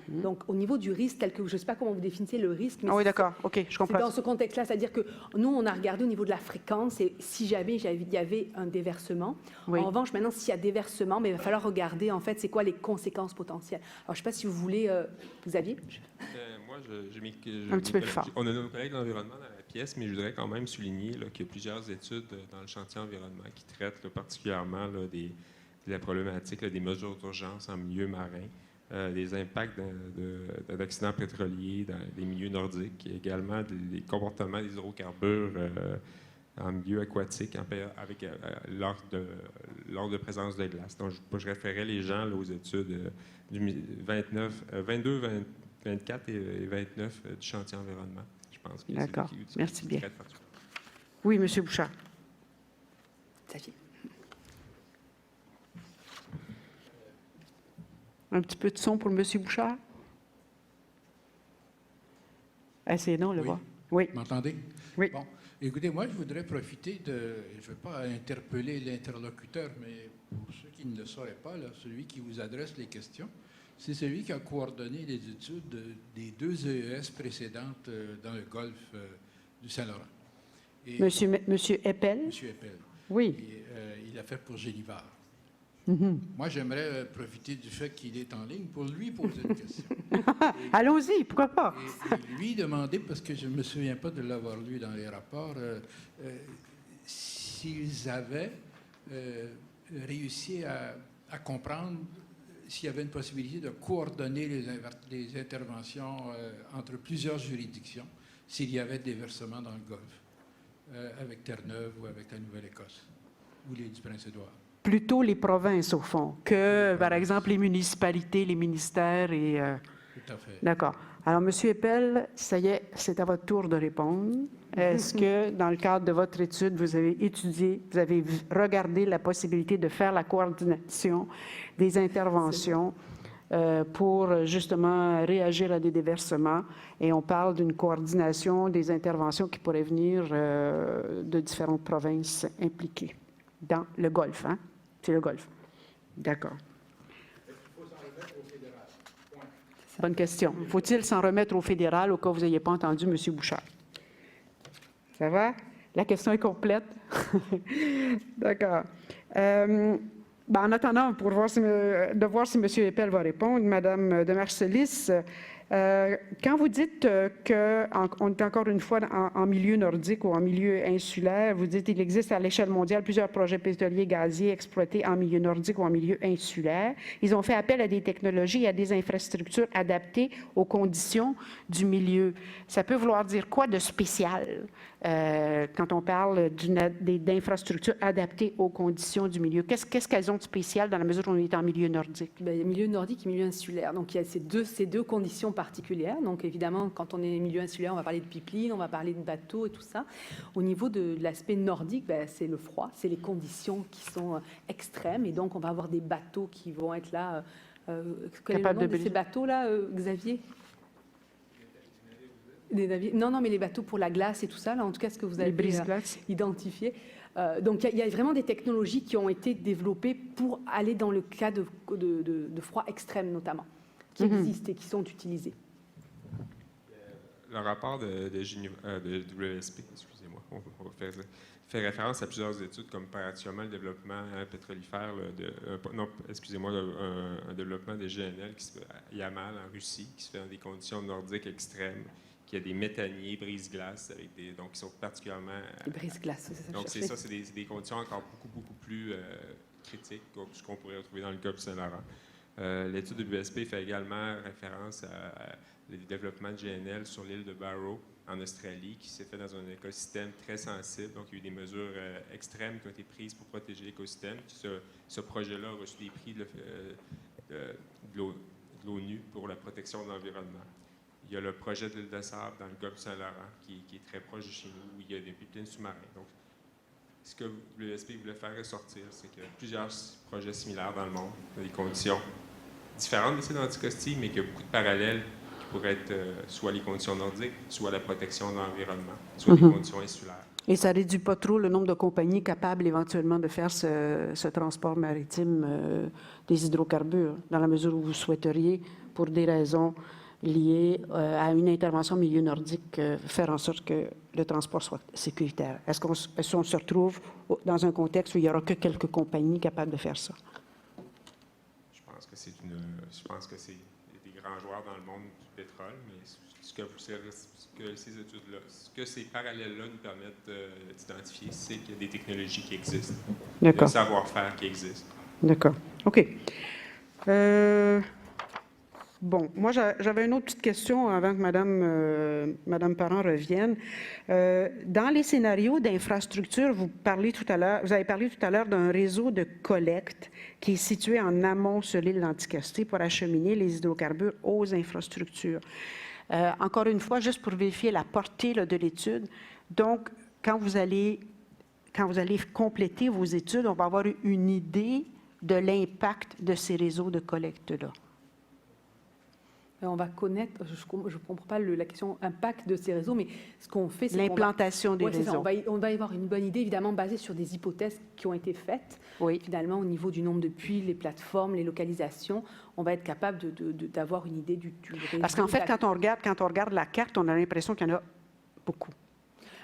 Donc, au niveau du risque, tel que je ne sais pas comment vous définissez le risque, mais Ah oui, d'accord. OK, je c'est comprends. dans ce contexte-là, c'est-à-dire que nous, on a regardé au niveau de la fréquence et si jamais il y avait un déversement. Oui. En revanche, maintenant, s'il y a déversement, mais il va falloir regarder, en fait, c'est quoi les conséquences potentielles. Alors, je ne sais pas si vous voulez... Xavier? Moi, Un petit peu plus fort. On a nos collègues de l'environnement dans la pièce, mais je voudrais quand même souligner qu'il y a plusieurs études dans le chantier environnement qui traitent particulièrement de la problématique des mesures d'urgence en milieu marin. Des impacts d'accidents pétroliers dans les milieux nordiques, et également des comportements des hydrocarbures en milieu aquatique lors de présence de glace. Donc, je référais les gens aux études du 22, 24 et 29 du chantier environnement. Je pense que D'accord. Merci bien. traitent Oui, M. Bouchard. Xavier? Un petit peu de son pour M. Bouchard? C'est non, le Oui. voir. Oui. M'entendez? Oui. Bon. Écoutez, moi, je voudrais profiter je ne veux pas interpeller l'interlocuteur, mais pour ceux qui ne le sauraient pas, là, celui qui vous adresse les questions, c'est celui qui a coordonné les études des 2 EES précédentes dans le golfe du Saint-Laurent. Et Monsieur Eppel? Monsieur Eppel. Oui. Et, il a fait pour Génivard. Mhm. Moi, j'aimerais profiter du fait qu'il est en ligne pour lui poser une question. Allons-y, pourquoi pas? Et lui demander, parce que je ne me souviens pas de l'avoir lu dans les rapports, s'ils avaient réussi à comprendre s'il y avait une possibilité de coordonner les interventions entre plusieurs juridictions, s'il y avait des versements dans le Golfe, avec Terre-Neuve ou avec la Nouvelle-Écosse, ou l'île du Prince-Édouard. Plutôt les provinces, au fond, que, par exemple, les municipalités, les ministères et... Tout à fait. D'accord. Alors, M. Eppel, ça y est, c'est à votre tour de répondre. Est-ce que, dans le cadre de votre étude, vous avez étudié, vous avez regardé la possibilité de faire la coordination des interventions pour, justement, réagir à des déversements? Et on parle d'une coordination des interventions qui pourraient venir de différentes provinces impliquées dans le Golfe, hein? C'est le Golfe. D'accord. Bonne question. Faut-il s'en remettre au fédéral au cas où vous n'ayez pas entendu M. Bouchard? Ça va? La question est complète. D'accord. En attendant, pour voir si M. Eppel va répondre, Mme de Marcelis, quand vous dites qu'on est encore une fois en milieu nordique ou en milieu insulaire, vous dites qu'il existe à l'échelle mondiale plusieurs projets pétroliers gaziers exploités en milieu nordique ou en milieu insulaire. Ils ont fait appel à des technologies et à des infrastructures adaptées aux conditions du milieu. Ça peut vouloir dire quoi de spécial quand on parle d'infrastructures adaptées aux conditions du milieu? Qu'est-ce qu'elles ont de spécial dans la mesure où on est en milieu nordique? Il y a milieu nordique et milieu insulaire. Donc, il y a ces deux conditions particulières. Donc, évidemment, quand on est milieu insulaire, on va parler de pipeline, on va parler de bateaux et tout ça. Au niveau de l'aspect nordique, c'est le froid, c'est les conditions qui sont extrêmes. Et donc, on va avoir des bateaux qui vont être là. Quel est le nom de ces bateaux-là, Xavier? Des navires. Non, mais les bateaux pour la glace et tout ça, là, en tout cas, ce que vous avez identifié. Donc, il y a vraiment des technologies qui ont été développées pour aller dans le cas de froid extrême, notamment, qui existent et qui sont utilisées. Le rapport de WSP, excusez-moi, on va fait référence à plusieurs études, comme particulièrement le développement pétrolifère, un développement des GNL qui se fait à Yamal, en Russie, qui se fait dans des conditions nordiques extrêmes, qui a des méthaniers brise-glace, donc qui sont particulièrement... Les brise-glace, c'est ça. Donc, c'est ça, c'est des conditions encore beaucoup plus critiques que ce qu'on pourrait retrouver dans le golfe du Saint-Laurent. L'étude de l'USP fait également référence à le développement de GNL sur l'île de Barrow, en Australie, qui s'est fait dans un écosystème très sensible. Donc, il y a eu des mesures extrêmes qui ont été prises pour protéger l'écosystème. Ce projet-là a reçu des prix de l'ONU pour la protection de l'environnement. Il y a le projet de l'île de Sable dans le golfe du Saint-Laurent, qui est très proche de chez nous, où il y a des pipelines sous-marins. Donc, ce que l'USP voulait faire ressortir, c'est qu'il y a plusieurs projets similaires dans le monde, des conditions différentes ici dans l'Anticosti, mais qu'il y a beaucoup de parallèles qui pourraient être soit les conditions nordiques, soit la protection de l'environnement, soit des conditions insulaires. Et ça ne réduit pas trop le nombre de compagnies capables éventuellement de faire ce transport maritime des hydrocarbures, dans la mesure où vous souhaiteriez, pour des raisons liées à une intervention au milieu nordique, faire en sorte que le transport soit sécuritaire. Est-ce qu'on se retrouve dans un contexte où il n'y aura que quelques compagnies capables de faire ça? Je pense que c'est des grands joueurs dans le monde du pétrole, mais ce que ces parallèles-là nous permettent d'identifier, c'est qu'il y a des technologies qui existent, un savoir-faire qui existe. D'accord. OK. Bon, moi, j'avais une autre petite question avant que Madame Parent revienne. Dans les scénarios d'infrastructure, vous avez parlé tout à l'heure d'un réseau de collecte qui est situé en amont sur l'île d'Anticosti pour acheminer les hydrocarbures aux infrastructures. Encore une fois, juste pour vérifier la portée là, de l'étude, donc, quand vous allez compléter vos études, on va avoir une idée de l'impact de ces réseaux de collecte-là. On va connaître, je ne comprends pas la question impact de ces réseaux, mais ce qu'on fait, c'est l'implantation des réseaux. On va y avoir une bonne idée, évidemment, basée sur des hypothèses qui ont été faites. Oui. Finalement, au niveau du nombre de puits, les plateformes, les localisations, on va être capable d'avoir une idée du réseau. Parce qu'en fait, quand on regarde la carte, on a l'impression qu'il y en a beaucoup.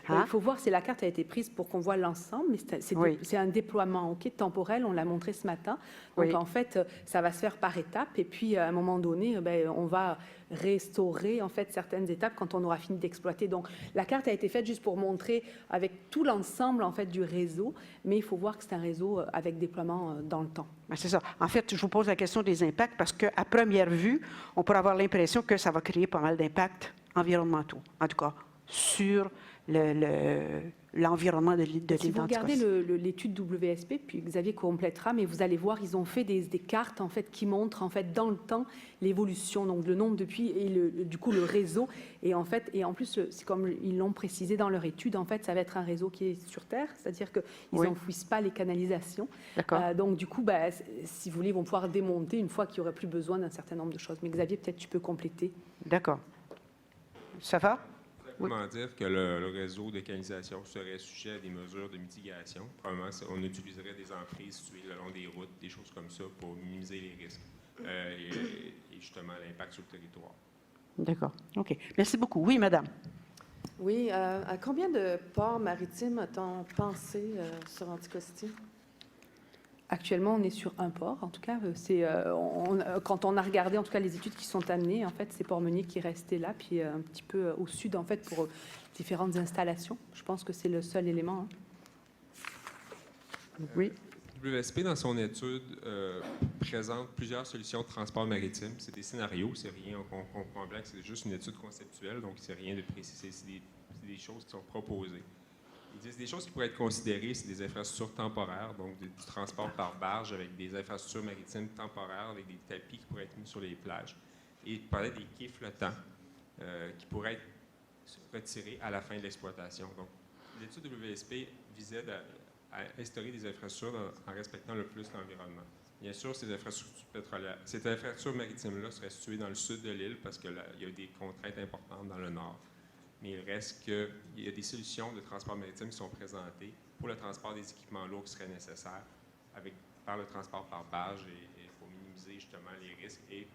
Il faut voir si la carte a été prise pour qu'on voit l'ensemble, mais c'est un déploiement temporel, on l'a montré ce matin. Donc, en fait, ça va se faire par étapes, et puis, à un moment donné, on va restaurer, en fait, certaines étapes quand on aura fini d'exploiter. Donc, la carte a été faite juste pour montrer avec tout l'ensemble, en fait, du réseau, mais il faut voir que c'est un réseau avec déploiement dans le temps. C'est ça. En fait, je vous pose la question des impacts parce qu'à première vue, on pourrait avoir l'impression que ça va créer pas mal d'impacts environnementaux, en tout cas, sur l'environnement de l'île d'Anticosti. Si vous regardez l'étude WSP, puis Xavier complétera, mais vous allez voir, ils ont fait des cartes en fait qui montrent en fait dans le temps l'évolution, donc le nombre de puits et du coup le réseau. Et en fait, et en plus, c'est comme ils l'ont précisé dans leur étude, en fait, ça va être un réseau qui est sur terre, c'est-à-dire qu'ils n'enfouissent pas les canalisations. Donc du coup, si vous voulez, ils vont pouvoir démonter une fois qu'il n'y aurait plus besoin d'un certain nombre de choses. Mais Xavier, peut-être tu peux compléter. D'accord. Ça va? Comment dire que le réseau de canalisation serait sujet à des mesures de mitigation? Probablement, on utiliserait des emprises situées le long des routes, des choses comme ça, pour minimiser les risques et justement l'impact sur le territoire. D'accord. OK. Merci beaucoup. Oui, madame. Oui. À combien de ports maritimes a-t-on pensé sur Anticosti? Actuellement, on est sur un port. En tout cas, quand on a regardé, en tout cas, les études qui sont amenées, en fait, c'est Port-Meunier qui est resté là, puis un petit peu au sud, en fait, pour différentes installations. Je pense que c'est le seul élément. Oui. WSP, dans son étude, présente plusieurs solutions de transport maritime. C'est des scénarios, c'est rien, on comprend bien que c'est juste une étude conceptuelle, donc c'est rien de précis, c'est des choses qui sont proposées. Ils disent des choses qui pourraient être considérées, c'est des infrastructures temporaires, donc du transport par barge avec des infrastructures maritimes temporaires, avec des tapis qui pourraient être mis sur les plages. Et ils parlaient des quais flottants qui pourraient être retirés à la fin de l'exploitation. Donc, l'étude WSP visait à instaurer des infrastructures en respectant le plus l'environnement. Bien sûr, ces infrastructures pétrolières, ces infrastructures maritimes-là seraient situées dans le sud de l'île parce qu'il y a des contraintes importantes dans le nord. Mais il reste qu'il y a des solutions de transport maritime qui sont présentées pour le transport des équipements lourds qui seraient nécessaires par le transport par barge et pour minimiser justement les risques et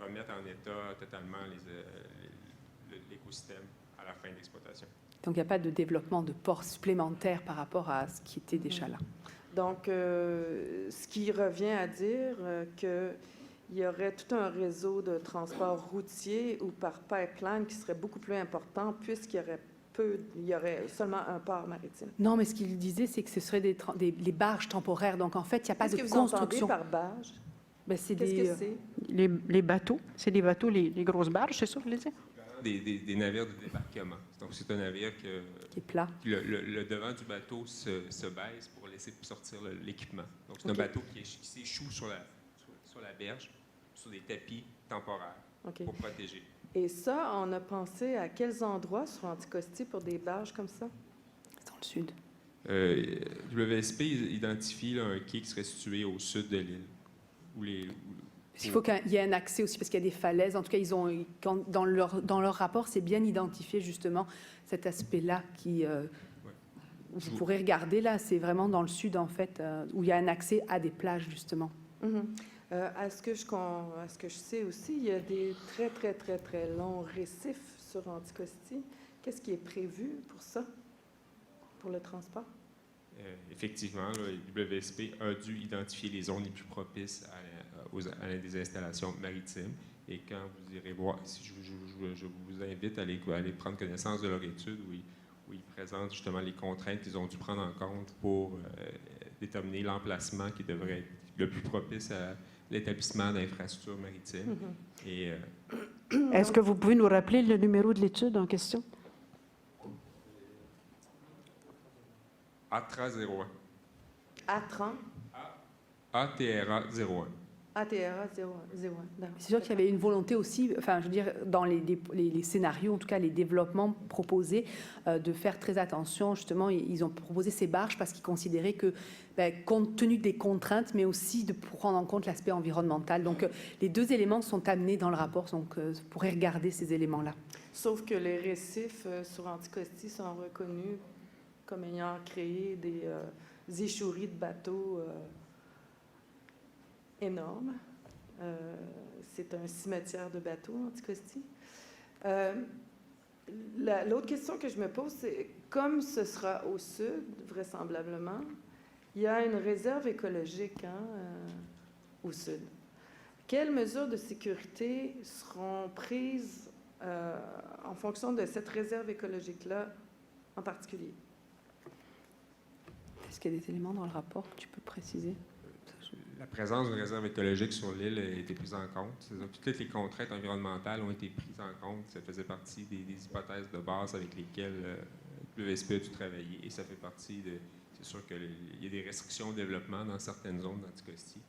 remettre en état totalement l'écosystème à la fin de l'exploitation. Donc, il n'y a pas de développement de ports supplémentaires par rapport à ce qui était déjà là. Donc, ce qui revient à dire qu'il y aurait tout un réseau de transport routier ou par pipeline qui serait beaucoup plus important puisqu'il y aurait seulement un port maritime. Non, mais ce qu'il disait, c'est que ce seraient les barges temporaires. Donc, en fait, il n'y a pas de construction. Qu'est-ce que vous entendez par barge? Qu'est-ce que c'est? Les bateaux. C'est des bateaux, les grosses barges, c'est ça que vous voulez dire? Des navires de débarquement. Donc, c'est un navire qui est plat. Le devant du bateau se baisse pour laisser sortir l'équipement. Donc, c'est un bateau qui s'échoue sur la berge, sur des tapis temporaires pour protéger. Et ça, on a pensé à quels endroits sur Anticosti pour des barges comme ça? Dans le sud. WSP identifie là, un quai qui serait situé au sud de l'île. Il faut qu'il y ait un accès aussi, parce qu'il y a des falaises. En tout cas, dans leur rapport, c'est bien identifié justement cet aspect-là qui... Vous pourrez regarder là, c'est vraiment dans le sud en fait, où il y a un accès à des plages justement. À ce que je sais aussi, il y a des très, très, très, très longs récifs sur Anticosti. Qu'est-ce qui est prévu pour ça, pour le transport? Effectivement, là, WSP a dû identifier les zones les plus propices à des installations maritimes. Et quand vous irez voir, je vous invite à aller prendre connaissance de leur étude où ils présentent justement les contraintes qu'ils ont dû prendre en compte pour déterminer l'emplacement qui devrait être le plus propice à l'établissement d'infrastructures maritimes. Et, Est-ce que vous pouvez nous rappeler le numéro de l'étude en question? ATRA 01. ATRA? ATRA 01. ATRA 01. C'est sûr qu'il y avait une volonté aussi, enfin, je veux dire, dans les scénarios, en tout cas les développements proposés, de faire très attention. Justement, ils ont proposé ces barges parce qu'ils considéraient que, compte tenu des contraintes, mais aussi de prendre en compte l'aspect environnemental. Donc, les deux éléments sont amenés dans le rapport, donc vous pourrez regarder ces éléments-là. Sauf que les récifs sur Anticosti sont reconnus comme ayant créé des échoueries de bateaux énormes. C'est un cimetière de bateaux, Anticosti. L'autre question que je me pose, c'est, comme ce sera au sud, vraisemblablement, il y a une réserve écologique au sud. Quelles mesures de sécurité seront prises en fonction de cette réserve écologique-là en particulier? Est-ce qu'il y a des éléments dans le rapport que tu peux préciser? La présence d'une réserve écologique sur l'île a été prise en compte. Toutes les contraintes environnementales ont été prises en compte. Ça faisait partie des hypothèses de base avec lesquelles le WSP a dû travailler. Et ça fait partie de... C'est sûr qu'il y a des restrictions au développement dans certaines zones d'Anticosti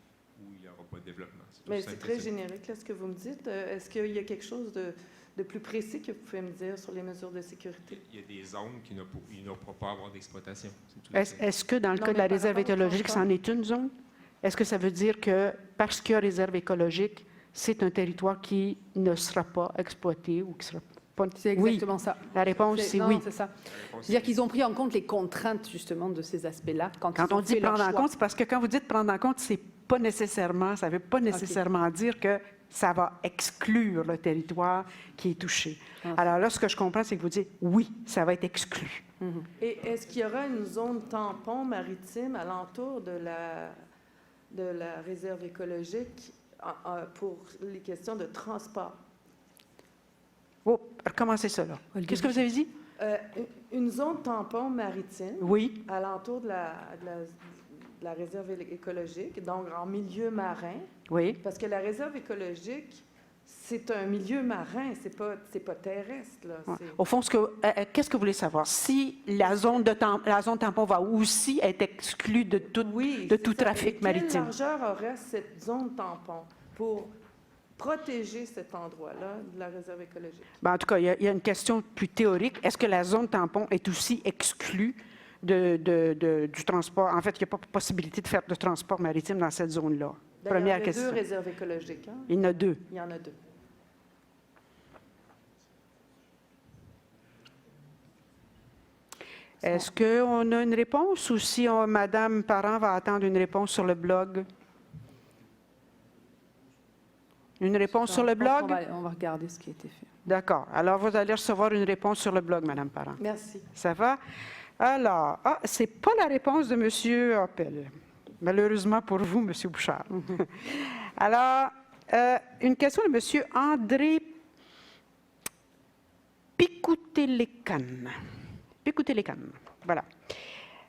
où il n'y aura pas de développement. Mais c'est très générique, là, ce que vous me dites. Est-ce qu'il y a quelque chose de plus précis que vous pouvez me dire sur les mesures de sécurité? Il y a des zones qui ne pourront pas avoir d'exploitation. Est-ce que dans le cas de la réserve écologique, c'en est une zone? Est-ce que ça veut dire que parce qu'il y a réserve écologique, c'est un territoire qui ne sera pas exploité ou qui sera pas... C'est exactement ça. La réponse, c'est oui. C'est ça. C'est-à-dire qu'ils ont pris en compte les contraintes, justement, de ces aspects-là. Quand on dit prendre en compte, c'est parce que quand vous dites prendre en compte, c'est pas nécessairement, ça ne veut pas nécessairement dire que ça va exclure le territoire qui est touché. Alors là, ce que je comprends, c'est que vous dites oui, ça va être exclu. Et est-ce qu'il y aura une zone tampon maritime alentour de la réserve écologique pour les questions de transport? Oh, recommencez ça, là. Qu'est-ce que vous avez dit? Une zone tampon maritime oui. alentour de la réserve écologique, donc en milieu marin. Oui. Parce que la réserve écologique, c'est un milieu marin, c'est pas terrestre. Là. Ouais. Au fond, qu'est-ce que vous voulez savoir? Si la zone tampon va aussi être exclue de tout trafic maritime. Quelle largeur aurait cette zone tampon pour protéger cet endroit-là de la réserve écologique? En tout cas, il y a une question plus théorique. Est-ce que la zone tampon est aussi exclue du transport? En fait, il n'y a pas possibilité de faire de transport maritime dans cette zone-là. Première question. Il y a 2 réserves écologiques. Hein? Il y en a 2. Il y en a 2. Est-ce qu'on a une réponse ou si Mme Parent va attendre une réponse sur le blog? Une réponse sur le blog? On va regarder ce qui a été fait. D'accord. Alors, vous allez recevoir une réponse sur le blog, Mme Parent. Merci. Ça va? Alors, ce n'est pas la réponse de M. Appel. Malheureusement pour vous, M. Bouchard. Alors, une question de M. André Picoutélécan. Voilà.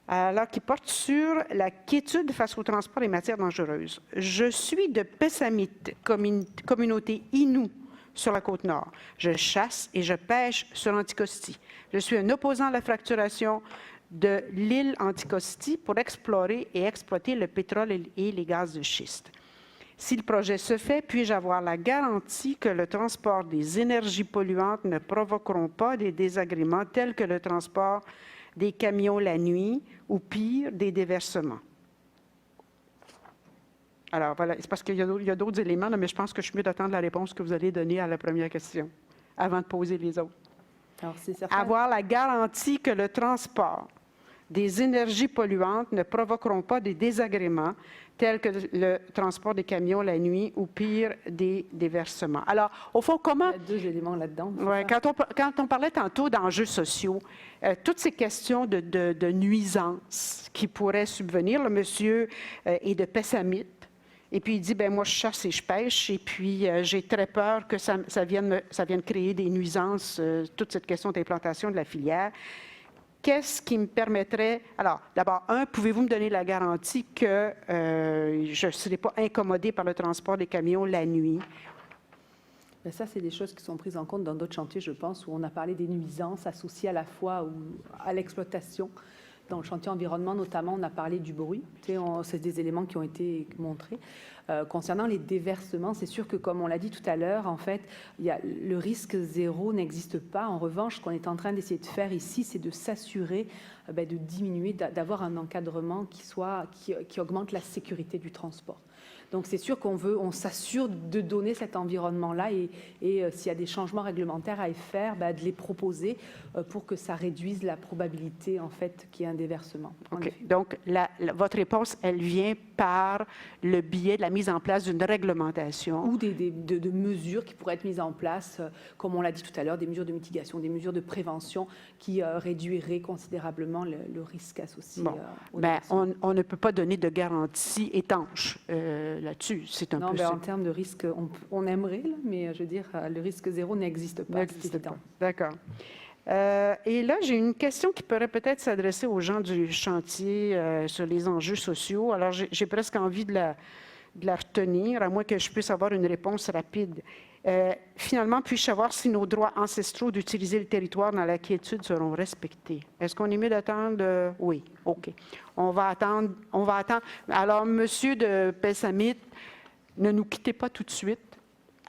Alors, qui porte sur la quiétude face au transport des matières dangereuses. Je suis de Pessamite, communauté Innu sur la Côte-Nord. Je chasse et je pêche sur Anticosti. Je suis un opposant à la fracturation de l'île Anticosti pour explorer et exploiter le pétrole et les gaz de schiste. Si le projet se fait, puis-je avoir la garantie que le transport des énergies polluantes ne provoqueront pas des désagréments tels que le transport des camions la nuit ou pire, des déversements? Alors voilà, c'est parce qu'il y a d'autres éléments, là, mais je pense que je suis mieux d'attendre la réponse que vous allez donner à la première question avant de poser les autres. Alors, c'est certain. Avoir la garantie que le transport des énergies polluantes ne provoqueront pas des désagréments tels que le transport des camions la nuit ou pire, des déversements. Alors, au fond, comment... Il y a 2 éléments là-dedans. Ouais, quand on parlait tantôt d'enjeux sociaux, toutes ces questions de nuisances qui pourraient subvenir, le monsieur est de Pessamit, et puis il dit, ben moi je chasse et je pêche, et puis j'ai très peur que ça vienne créer des nuisances, toute cette question d'implantation de la filière. Qu'est-ce qui me permettrait... Alors, d'abord, pouvez-vous me donner la garantie que je ne serai pas incommodée par le transport des camions la nuit? Ben ça, c'est des choses qui sont prises en compte dans d'autres chantiers, je pense, où on a parlé des nuisances associées à la fois à l'exploitation. Dans le chantier environnement, notamment, on a parlé du bruit. C'est des éléments qui ont été montrés. Concernant les déversements, c'est sûr que, comme on l'a dit tout à l'heure, en fait, le risque zéro n'existe pas. En revanche, ce qu'on est en train d'essayer de faire ici, c'est de s'assurer de diminuer, d'avoir un encadrement qui augmente la sécurité du transport. Donc, c'est sûr on s'assure de donner cet environnement-là et s'il y a des changements réglementaires à y faire, de les proposer pour que ça réduise la probabilité, en fait, qu'il y ait un déversement. OK. Donc, votre réponse, elle vient par le biais de la mise en place d'une réglementation. Ou de mesures qui pourraient être mises en place, comme on l'a dit tout à l'heure, des mesures de mitigation, des mesures de prévention qui réduiraient considérablement le risque associé au déversement. On ne peut pas donner de garantie étanche là-dessus. C'est un peu ça. En termes de risque, on aimerait, là, mais je veux dire, le risque zéro n'existe pas. N'existe pas. D'accord. Et là, j'ai une question qui pourrait peut-être s'adresser aux gens du chantier sur les enjeux sociaux. Alors, j'ai presque envie de la retenir, à moins que je puisse avoir une réponse rapide. Finalement, puis-je savoir si nos droits ancestraux d'utiliser le territoire dans la quiétude seront respectés? Est-ce qu'on est mieux d'attendre? Oui, OK. On va attendre. Alors, monsieur de Pessamit, ne nous quittez pas tout de suite.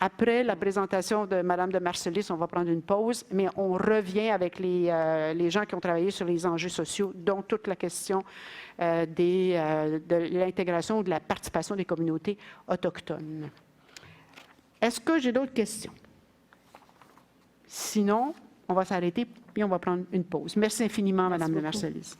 Après la présentation de Mme de Marcellis, on va prendre une pause, mais on revient avec les gens qui ont travaillé sur les enjeux sociaux, dont toute la question de l'intégration ou de la participation des communautés autochtones. Est-ce que j'ai d'autres questions? Sinon, on va s'arrêter et on va prendre une pause. Merci infiniment, Mme de Marcellis.